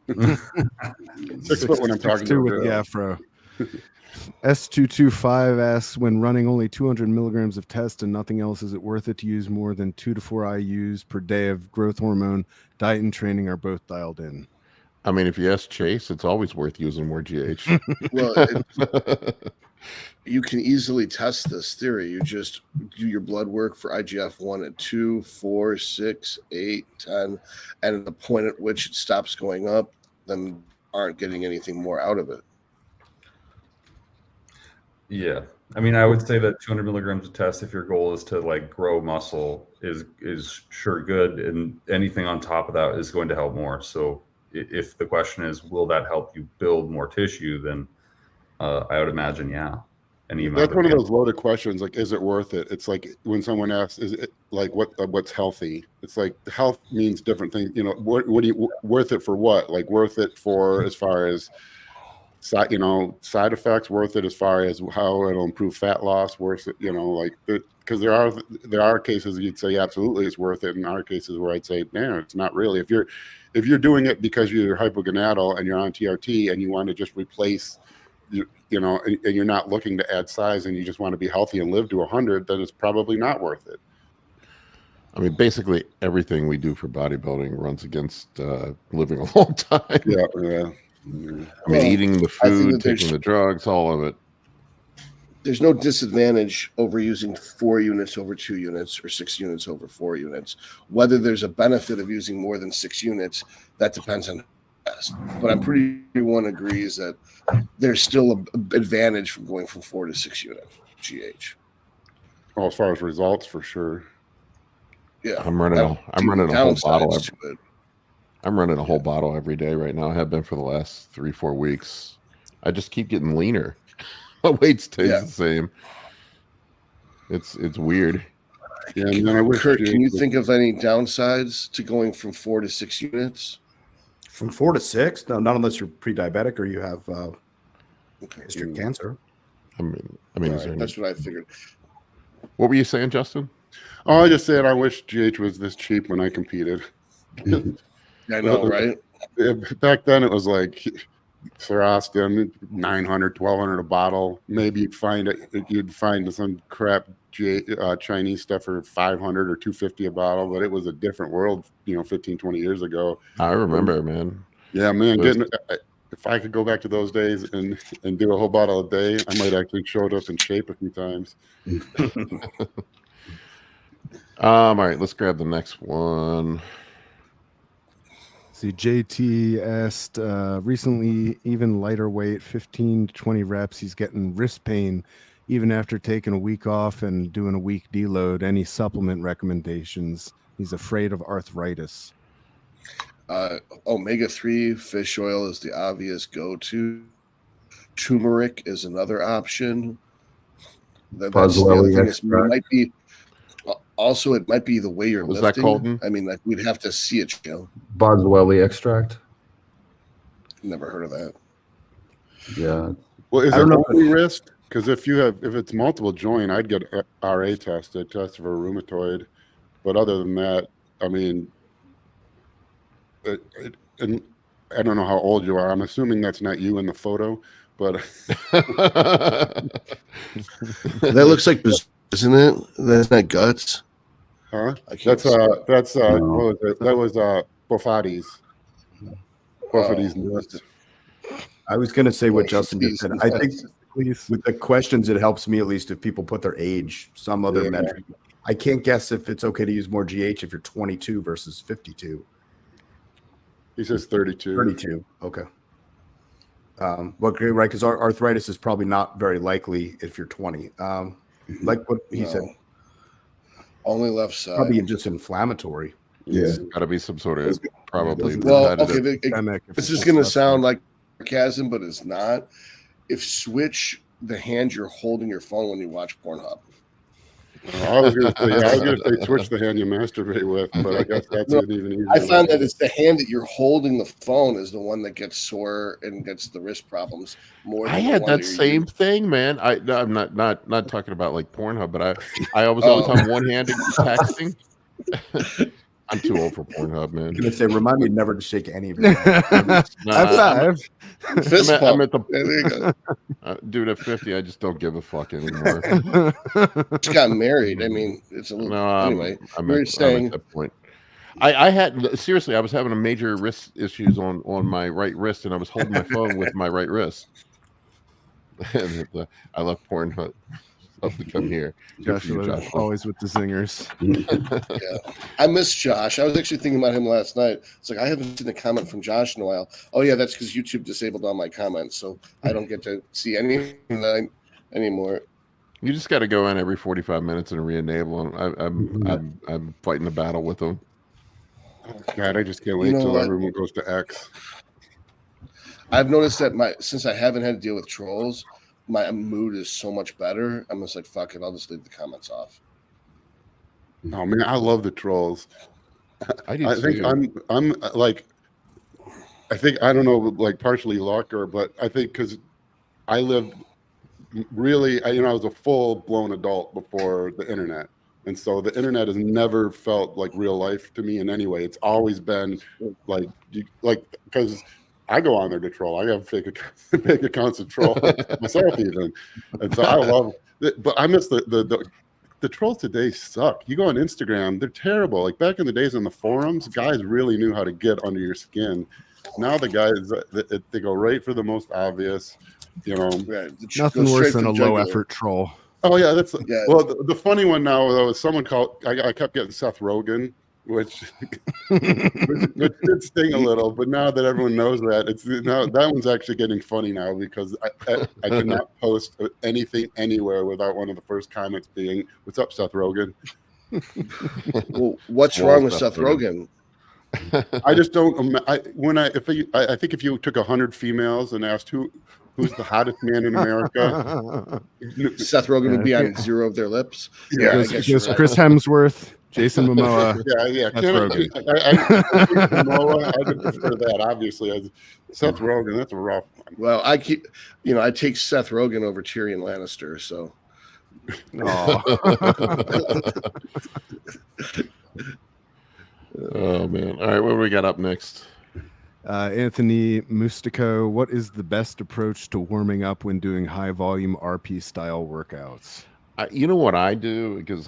6 foot when I'm talking to with the afro. S225 asks, when running only 200 milligrams of test and nothing else, is it worth it to use more than 2 to 4 IUs per day of growth hormone? Diet and training are both dialed in. I mean, if you ask Chase, it's always worth using more GH. Well, you can easily test this theory. You just do your blood work for IGF-1 at 2, 4, 6, 8, 10, and at the point at which it stops going up, then aren't getting anything more out of it. Yeah, I mean, I would say that 200 milligrams of test, if your goal is to like grow muscle, is sure good, and anything on top of that is going to help more. So if the question is, will that help you build more tissue, then I would imagine, yeah. That's one of those loaded questions. Like, is it worth it? It's like when someone asks, "Is it like what's healthy?" It's like health means different things. What do you worth it for? What, like worth it for as far as side effects worth it as far as how it'll improve fat loss, worth it, because there are cases you'd say absolutely it's worth it, and our cases where I'd say, man, it's not really. If you're doing it because you're hypogonadal and you're on TRT and you want to just replace, and you're not looking to add size and you just want to be healthy and live to 100, then it's probably not worth it. I mean, basically everything we do for bodybuilding runs against living a long time. Yeah. I mean, eating the food, taking the drugs, all of it. There's no disadvantage over using 4 units over 2 units or 6 units over 4 units. Whether there's a benefit of using more than 6 units, that depends on the test. But I'm pretty sure everyone agrees that there's still an advantage from going from 4 to 6 unit GH. Well, as far as results, for sure. Yeah, I'm running a whole bottle. I'm running a whole bottle every day right now. I have been for the last 3-4 weeks. I just keep getting leaner. My weight stays the same. It's weird. Yeah, and then Kurt, can you think of any downsides to going from 4 to 6 units? From 4 to 6? No, not unless you're pre-diabetic or you have history of cancer. I mean, that's what I figured. What were you saying, Justin? Oh, I just said I wish GH was this cheap when I competed. I know, right? Back then it was like for Austin, $900, $1,200 a bottle. Maybe you'd find some crap Chinese stuff for $500 or $250 a bottle, but it was a different world, 15, 20 years ago. I remember, man. Yeah, man. If I could go back to those days and do a whole bottle a day, I might actually show it up in shape a few times. All right, let's grab the next one. See, JT asked recently, even lighter weight, 15 to 20 reps. He's getting wrist pain even after taking a week off and doing a week deload. Any supplement recommendations? He's afraid of arthritis. Omega-3 fish oil is the obvious go-to. Turmeric is another option. That's the other thing. It might be. Also, it might be the way you're lifting. Was that Kolton? I mean, we'd have to see it. Boswellia extract. Never heard of that. Yeah. Well, is it only wrist? Because if it's multiple joint, I'd get RA tested for rheumatoid. But other than that, I mean, and I don't know how old you are. I'm assuming that's not you in the photo, but that looks like, isn't it? That's not guts. Huh? That's no. What was it? That was Bofadi's. I was going to say what Justin just said. I think with the questions, it helps me at least if people put their age, some other metric. I can't guess if it's okay to use more GH if you're 22 versus 52. He says 32. 32. Okay. Right, because arthritis is probably not very likely if you're 20. Like what he said. Only left side. Probably just inflammatory. Yeah. It's got to be some sort of probably. Well, okay. This is going to sound like sarcasm, but it's not. If switch the hand you're holding your phone when you watch Pornhub. I was going to say switch the hand you masturbate with, but I guess that's an even easier. I found that it's the hand that you're holding the phone is the one that gets sore and gets the wrist problems more. I had that same thing, man. I'm not talking about like Pornhub, but I was always on one-handed texting. I'm too old for Pornhub, man. I'm gonna say, remind me never to shake any of it. I'm at the dude at 50. I just don't give a fuck anymore. Just got married. I mean, it's a little. Anyway, I'm at that point. I had seriously. I was having a major wrist issues on my right wrist, and I was holding my phone with my right wrist. And I left Pornhub. Love to come here. Joshua, always with the zingers. Yeah, I miss Josh. I was actually thinking about him last night. It's like I haven't seen a comment from Josh in a while. Oh yeah, that's because YouTube disabled all my comments, so I don't get to see anything anymore. You just got to go in every 45 minutes and re-enable them. I'm fighting the battle with them. God, I just can't wait till everyone goes to X. I've noticed that since I haven't had to deal with trolls, my mood is so much better. I'm just like, fuck it, I'll just leave the comments off. Oh man, I love the trolls. I think I'm like, think, I don't know, like partially luck but I think because I lived really, I was a full blown adult before the internet. And so the internet has never felt like real life to me in any way. It's always been like because I go on there to troll. I have fake accounts to troll myself even. And so I love it, but I miss the trolls today suck. You go on Instagram, they're terrible. Like back in the days on the forums, guys really knew how to get under your skin. Now the guys, they go right for the most obvious, Right. Nothing worse than a low effort troll. Oh yeah, well, the funny one now though is someone called. I kept getting Seth Rogen, which did sting a little. But now that everyone knows that, that one's actually getting funny now because I did not post anything anywhere without one of the first comments being, "What's up, Seth Rogen?" Well, what's wrong with Seth Rogen? I just don't. I think if you took 100 females and asked who's the hottest man in America, Seth Rogen would be on 0 of their lips. Yeah, Chris Hemsworth, Jason Momoa. Yeah. That's Rogen. Momoa, I would prefer that. Obviously, Seth Rogen, that's a rough one. Well, I take Seth Rogen over Tyrion Lannister. So. Oh man! All right, what do we got up next? Anthony Mustico, what is the best approach to warming up when doing high volume RP style workouts? You know what I do, because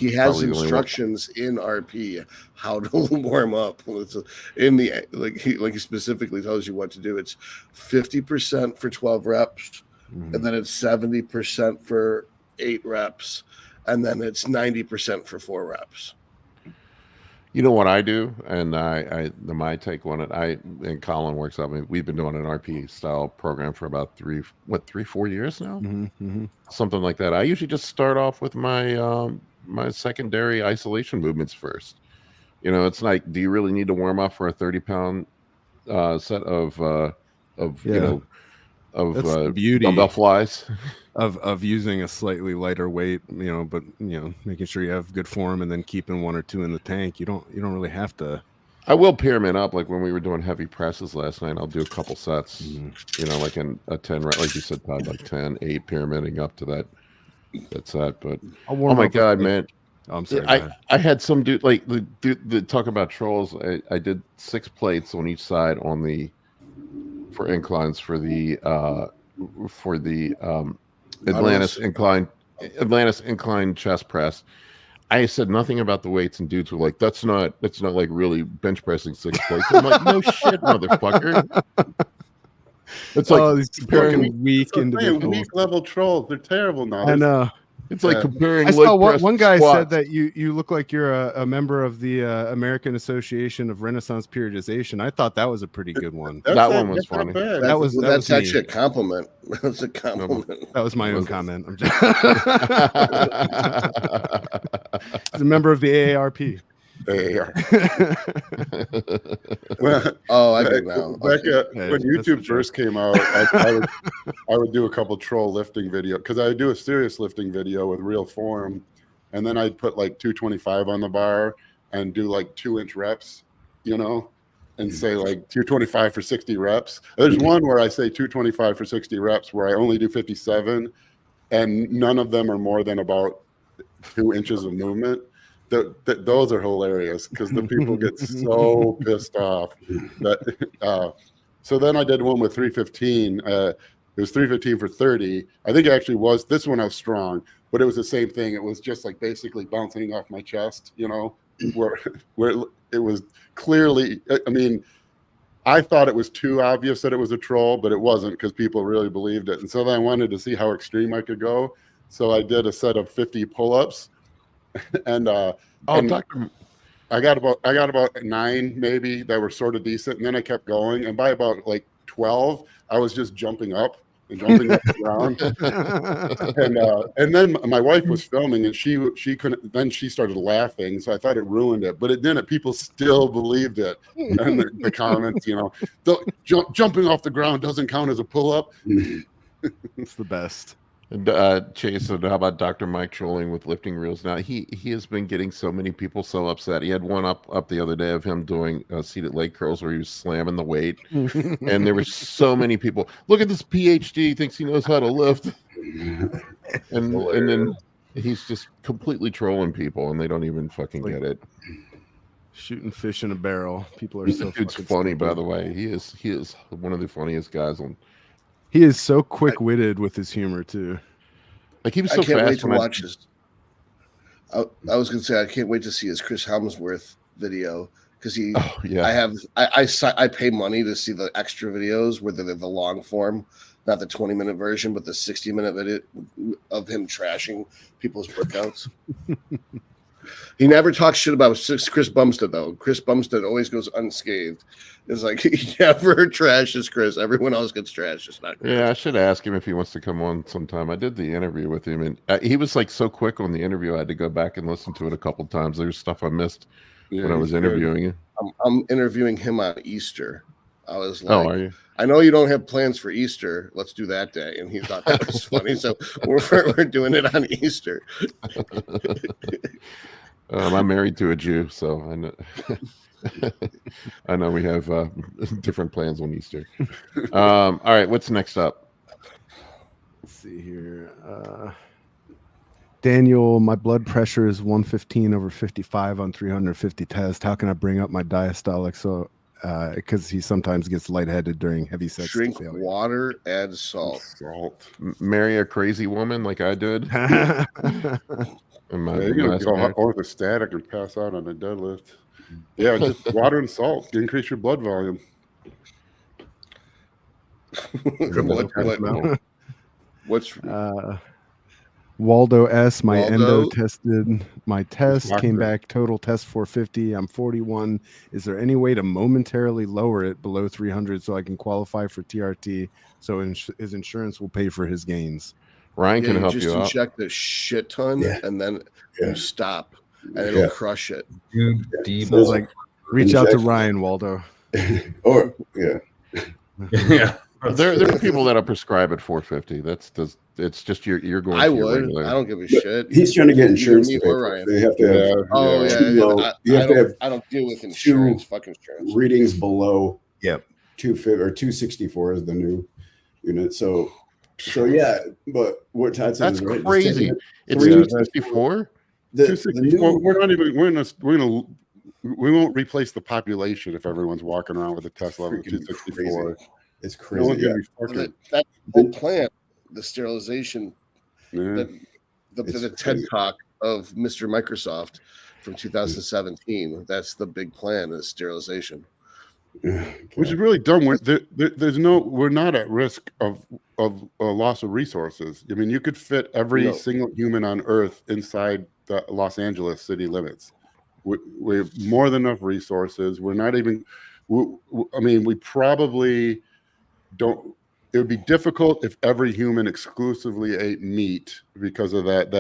he has instructions in RP how to warm up. In the he specifically tells you what to do. It's 50% for 12 reps, and then it's 70% for 8 reps, and then it's 90% for 4 reps. You know what I do, and my take on it. And Colin works out. We've been doing an RP style program for about 3-4 years now, something like that. I usually just start off with my my secondary isolation movements first. It's like, do you really need to warm up for a 30-pound set of dumbbell flies? Of using a slightly lighter weight, but making sure you have good form and then keeping 1 or 2 in the tank. You don't really have to. I will pyramid up, like when we were doing heavy presses last night. I'll do a couple sets, like in a 10, like you said, Todd, like 10, 8 pyramiding up to that set. But oh my god, man! Oh, I'm sorry. I had some dude like the talk about trolls. I did 6 plates on each side for inclines for the Atlantis incline chest press. I said nothing about the weights, and dudes were like, "That's not like really bench pressing 6 plates." I'm like, "No shit, motherfucker." It's like these fucking weak individuals. Weak level trolls. They're terrible now. I know. It's like comparing. I saw one guy squats. said that you look like you're a member of the American Association of Renaissance Periodization. I thought that was a pretty good one. That one was funny. That's actually a compliment. That's a compliment. That was my own comment. I'm just He's a member of the AARP. Well, I think now. When YouTube first came out, I would do a couple troll lifting video, because I would do a serious lifting video with real form, and then I'd put like 225 on the bar and do like 2-inch reps, and say like 225 for 60 reps. There's one where I say 225 for 60 reps where I only do 57, and none of them are more than about 2 inches of movement. Those are hilarious because the people get so pissed off. So then I did one with 315. It was 315 for 30. I think it actually was. This one I was strong, but it was the same thing. It was just like basically bouncing off my chest, where it was clearly. I mean, I thought it was too obvious that it was a troll, but it wasn't, because people really believed it. And so then I wanted to see how extreme I could go. So I did a set of 50 pull-ups. And I got about 9 maybe that were sort of decent, and then I kept going, and by about like 12 I was just jumping up and jumping up the ground. And then my wife was filming, and she couldn't, then she started laughing, so I thought it ruined it, but it didn't. People still believed it. And the comments, jumping off the ground doesn't count as a pull-up. It's the best. Chase, and how about Dr. Mike trolling with lifting reels? Now he has been getting so many people so upset. He had one up the other day of him doing seated leg curls where he was slamming the weight, and there were so many people. Look at this PhD, thinks he knows how to lift, and then he's just completely trolling people, and they don't even fucking get it. Shooting fish in a barrel. People are so. It's funny, by the way. He is one of the funniest guys on. He is so quick-witted with his humor too. Like he was so I can't fast wait to watch this. I was going to say I can't wait to see his Chris Helmsworth video because I pay money to see the extra videos where they're the long form, not the 20-minute version, but the 60-minute video of him trashing people's workouts. He never talks shit about Chris Bumstead, though. Chris Bumstead always goes unscathed. It's like he never trashes Chris. Everyone else gets trashed. It's not Chris. Yeah, I should ask him if he wants to come on sometime. I did the interview with him, and he was like so quick on the interview. I had to go back and listen to it a couple times. There was stuff I missed when I was interviewing him. I'm interviewing him on Easter. I was like, "Oh, are you? I know you don't have plans for Easter. Let's do that day." And he thought that was funny. So we're doing it on Easter. I'm married to a Jew, so I know. I know we have different plans on Easter. All right, what's next up? Let's see here. Daniel, my blood pressure is 115/55 on 350 test. How can I bring up my diastolic? So, because he sometimes gets lightheaded during heavy sex. Drink water, add salt. Marry a crazy woman like I did. You're gonna go orthostatic and pass out on a deadlift. Yeah, just water and salt to increase your blood volume. What's Waldo S? My endo tested my test, came back total test 450. I'm 41. Is there any way to momentarily lower it below 300 so I can qualify for TRT? So his insurance will pay for his gains. Ryan can help you out. Just inject a shit ton and then you stop and it'll crush it. So like, reach out to Ryan, Waldo. Or yeah. There are people that'll prescribe at 450. It's just you're going. I would. I don't give a shit. He's trying to get insurance. They have to have. I don't deal with insurance. Fuck insurance. Readings below. 250 or 264 is the new unit. So yeah, but what Todd said is right. Crazy. It's 264. 264. We won't replace the population if everyone's walking around with a test level of 264. It's crazy. That whole plan, the sterilization, the TED Talk of Mr. Microsoft from 2017. That's the big plan: is sterilization. Which is really dumb. We're not at risk of loss of resources. I mean, you could fit every single human on Earth inside the Los Angeles city limits. We have more than enough resources. We're not even. We probably don't. It would be difficult if every human exclusively ate meat because of that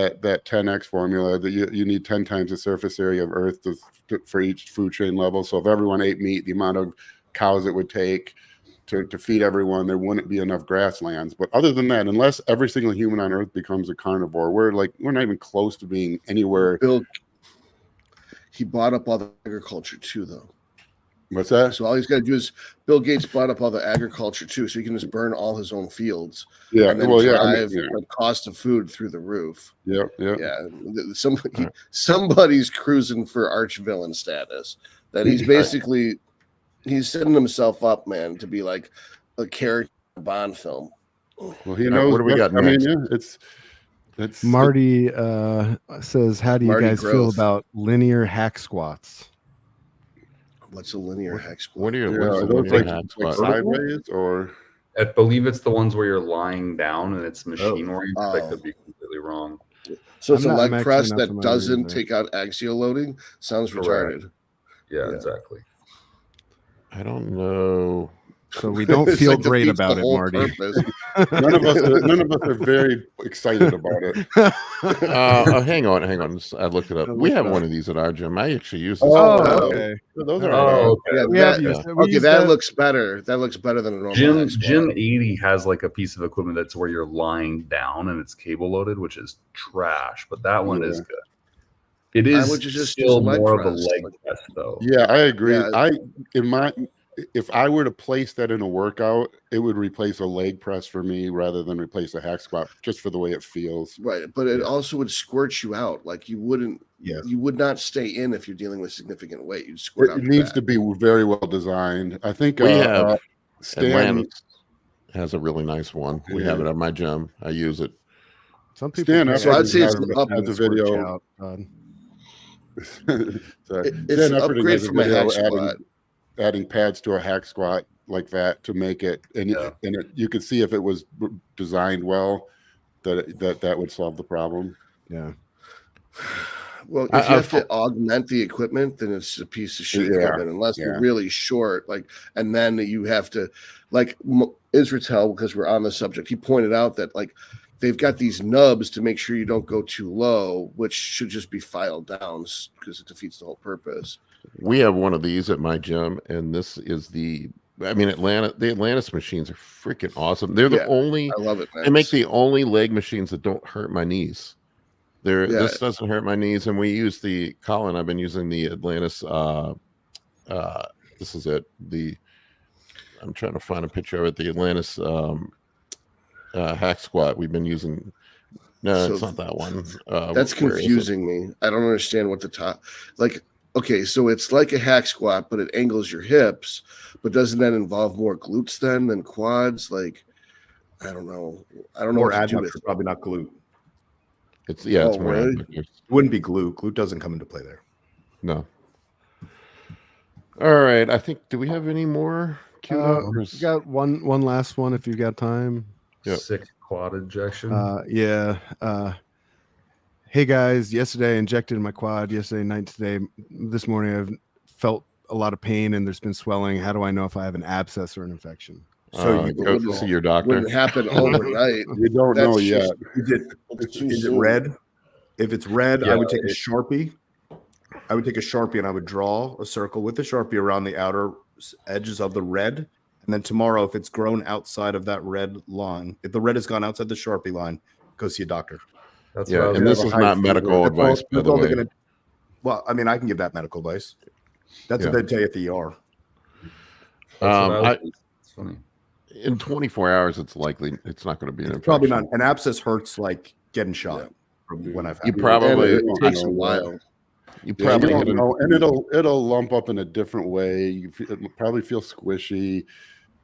10x formula that you need 10 times the surface area of Earth for each food chain level. So if everyone ate meat, the amount of cows it would take to feed everyone, there wouldn't be enough grasslands. But other than that, unless every single human on Earth becomes a carnivore, we're not even close to being anywhere. Bill, he bought up all the agriculture too, though. What's that? So all he's got to do is Bill Gates bought up all the agriculture too, so he can just burn all his own fields. Yeah, and then drive the cost of food through the roof. Yeah. Somebody's cruising for arch villain status. That he's basically he's setting himself up, man, to be like a character in a Bond film. Well, he knows what do we got next. It's Marty says, "How do you guys feel about linear hack squats?" What's a linear hack squat? What are your like sideways or? I believe it's the ones where you're lying down and it's machine oriented. That could be completely wrong. So it's a leg press that doesn't take out axial loading. Sounds retarded. Yeah, exactly. I don't know. So we don't It's feel like great defeats the about it, whole Marty. purpose. None of us are very excited about it. Hang on. I looked it up. We have one of these at our gym. I actually use this. Okay. Those are Oh, Yeah, We that, have used okay, used that looks better. That looks better than a normal hack squat. Gym 80 has like a piece of equipment that's where you're lying down and it's cable loaded, which is trash. But that one is good. It is would just still use leg more of a press. leg press, though. Yeah, I agree. Yeah. If I were to place that in a workout, it would replace a leg press for me rather than replace a hack squat, just for the way it feels. Right, but it also would squirt you out. Like you would not stay in if you're dealing with significant weight. You'd squirt out. It needs to be very well designed. I think We have Stan Atlantis has a really nice one. We have it at my gym. I use it. Some people. Stan, So I'd say it's has an a video. It's an upgrade from a hack squat. Adding pads to a hack squat like that to make it, you could see if it was designed well, that would solve the problem. Yeah. Well, if you have to augment the equipment, then it's a piece of shit equipment, unless you're really short. And then you have to, Israel, because we're on the subject, he pointed out that they've got these nubs to make sure you don't go too low, which should just be filed down because it defeats the whole purpose. We have one of these at my gym, and this is the Atlantis machines are freaking awesome. They're the only, I love it, man. They make the only leg machines that don't hurt my knees. This doesn't hurt my knees, and we use the Colin. I've been using the Atlantis. This is it. I'm trying to find a picture of it. The Atlantis hack squat. We've been using. No, it's not that one. That's confusing me. I don't understand what the top Okay, so it's like a hack squat, but it angles your hips. But doesn't that involve more glutes than quads? I don't know. I don't know More what to do with adductor, probably not glute. It's more really? adductors. It wouldn't be glute. Glute doesn't come into play there. No. All right. I think. Do we have any more? We got one last one if you got time. Yep. Sick quad injection. Hey guys, yesterday I injected my quad. Yesterday night, this morning I've felt a lot of pain and there's been swelling. How do I know if I have an abscess or an infection? So you go see your doctor. Wouldn't happen overnight. We don't know yet. Is it red? If it's red, I would take a Sharpie. I would take a Sharpie and I would draw a circle with the Sharpie around the outer edges of the red. And then tomorrow, if it's grown outside of that red line, if the red has gone outside the Sharpie line, go see a doctor. That's and this is not medical advice, by the way. Well, I mean, I can give that medical advice. That's what they tell you at the ER. It's funny. In 24 hours, it's likely it's not going to be an infection. Probably not. An abscess hurts like getting shot. From when I've had You probably it takes a while. You probably don't know, and it'll lump up in a different way. It'll probably feel squishy.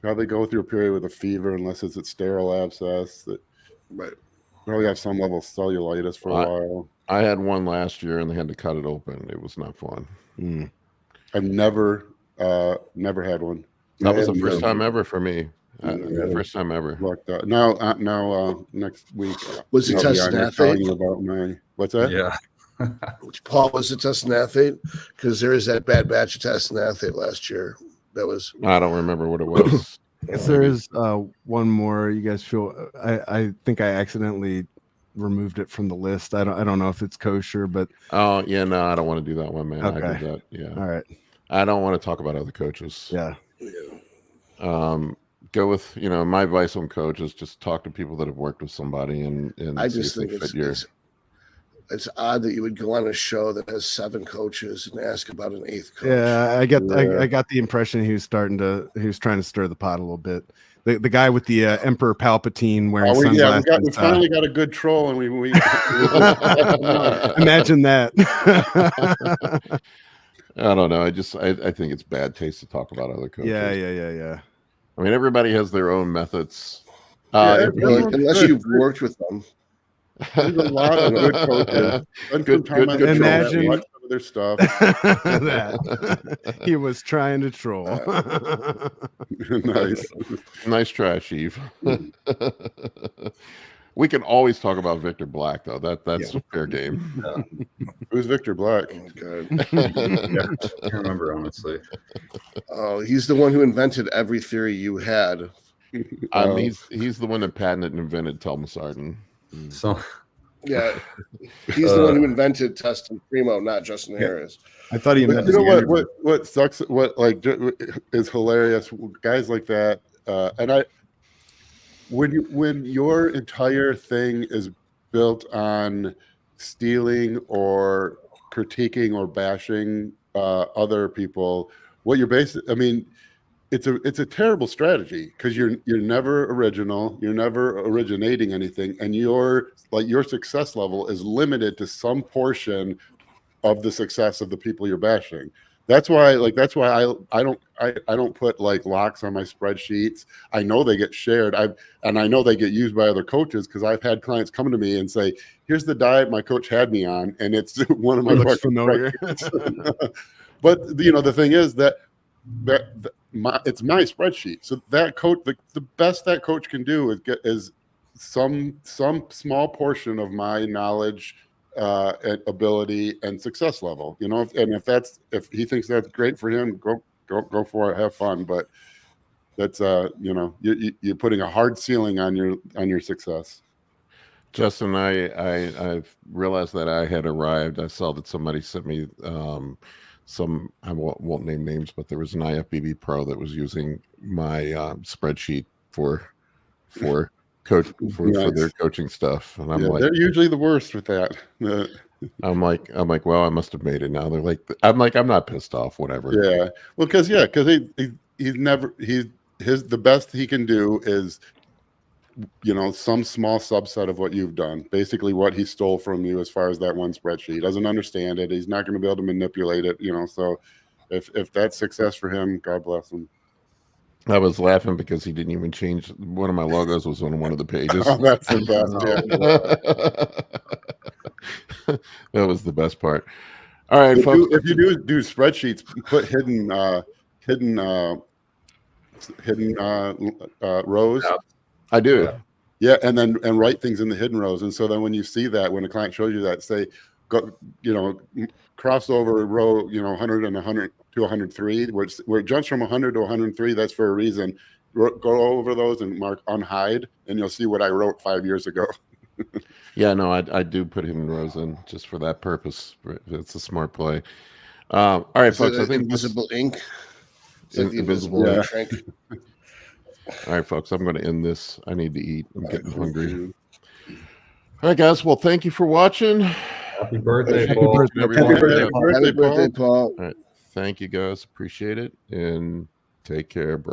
Probably go through a period with a fever unless it's a sterile abscess. Right. Probably have some level of cellulitis for a while. I had one last year and they had to cut it open. It was not fun. I've never had one. That was the first time ever for me. First time ever. Now, next week. Was he testing athlete? What's that? Yeah. Paul was a testing athlete because there is that bad batch of testing athlete last year. That was. I don't remember what it was. If there is one more, you guys feel I think I accidentally removed it from the list. I don't know if it's kosher, but I don't want to do that one, man. Okay. I did that. Yeah. All right. I don't want to talk about other coaches. Yeah. Go with my advice on coaches. Just talk to people that have worked with somebody and I just think it's odd that you would go on a show that has 7 coaches and ask about an 8th coach. Yeah, I got the impression he was trying to stir the pot a little bit. The guy with the Emperor Palpatine wearing sunglasses. We finally got a good troll, and we imagine that. I don't know. I think it's bad taste to talk about other coaches. Yeah. I mean, everybody has their own methods. Unless you've worked with them. There's a lot of good coaches. Good imagine watch some of their stuff. that he was trying to troll. Nice try, Chief. We can always talk about Victor Black, though. That's fair game. Who's Victor Black? Oh, God. Yeah, I can't remember, honestly. Oh, he's the one who invented every theory you had. He's the one that patented and invented telmisartan. So Yeah, he's the one who invented Test and Primo, not Justin Harris. I thought he But invented. you know what sucks? What like is hilarious? Guys like that, and when your entire thing is built on stealing or critiquing or bashing other people, what you're basically, I mean, it's a terrible strategy because you're never original, you're never originating anything, and your success level is limited to some portion of the success of the people you're bashing. That's why I don't put like locks on my spreadsheets. I know they get shared. I know they get used by other coaches because I've had clients come to me and say, "Here's the diet my coach had me on," and it's one of my looks familiar. But the thing is that it's my spreadsheet. So that coach, the best that coach can do is some small portion of my knowledge, ability, and success level. If he thinks that's great for him, go for it, have fun. But that's you're putting a hard ceiling on your success. Justin, I've realized that I had arrived. I saw that somebody sent me some, I won't name names, but there was an IFBB pro that was using my spreadsheet for their coaching stuff, and I'm like, they're usually the worst with that. I'm like, well, I must have made it now. They're like, I'm not pissed off, whatever. Yeah, well, because the best he can do is, some small subset of what you've done, basically what he stole from you as far as that one spreadsheet. He doesn't understand it. He's not going to be able to manipulate it, so if that's success for him, God bless him. I was laughing because he didn't even change. One of my logos was on one of the pages. Oh, that's the best. Yeah. That was the best part. All right, folks. If you do spreadsheets, put hidden rows. I do. Yeah, and write things in the hidden rows. And so then when you see that, when a client shows you that, say, go, cross over row, 100 and 100 to 103, where it jumps from 100 to 103. That's for a reason. Go over those and mark unhide, and you'll see what I wrote 5 years ago. Yeah, no, I do put hidden rows in just for that purpose. It's a smart play. All right, folks. I think invisible ink. It's like the invisible ink. Shrink. All right, folks, I'm going to end this. I need to eat. I'm getting hungry. All right, guys. Well, thank you for watching. Happy birthday, Happy Paul. birthday, everyone. Happy birthday, Paul. All right. Thank you, guys. Appreciate it. And take care, bro.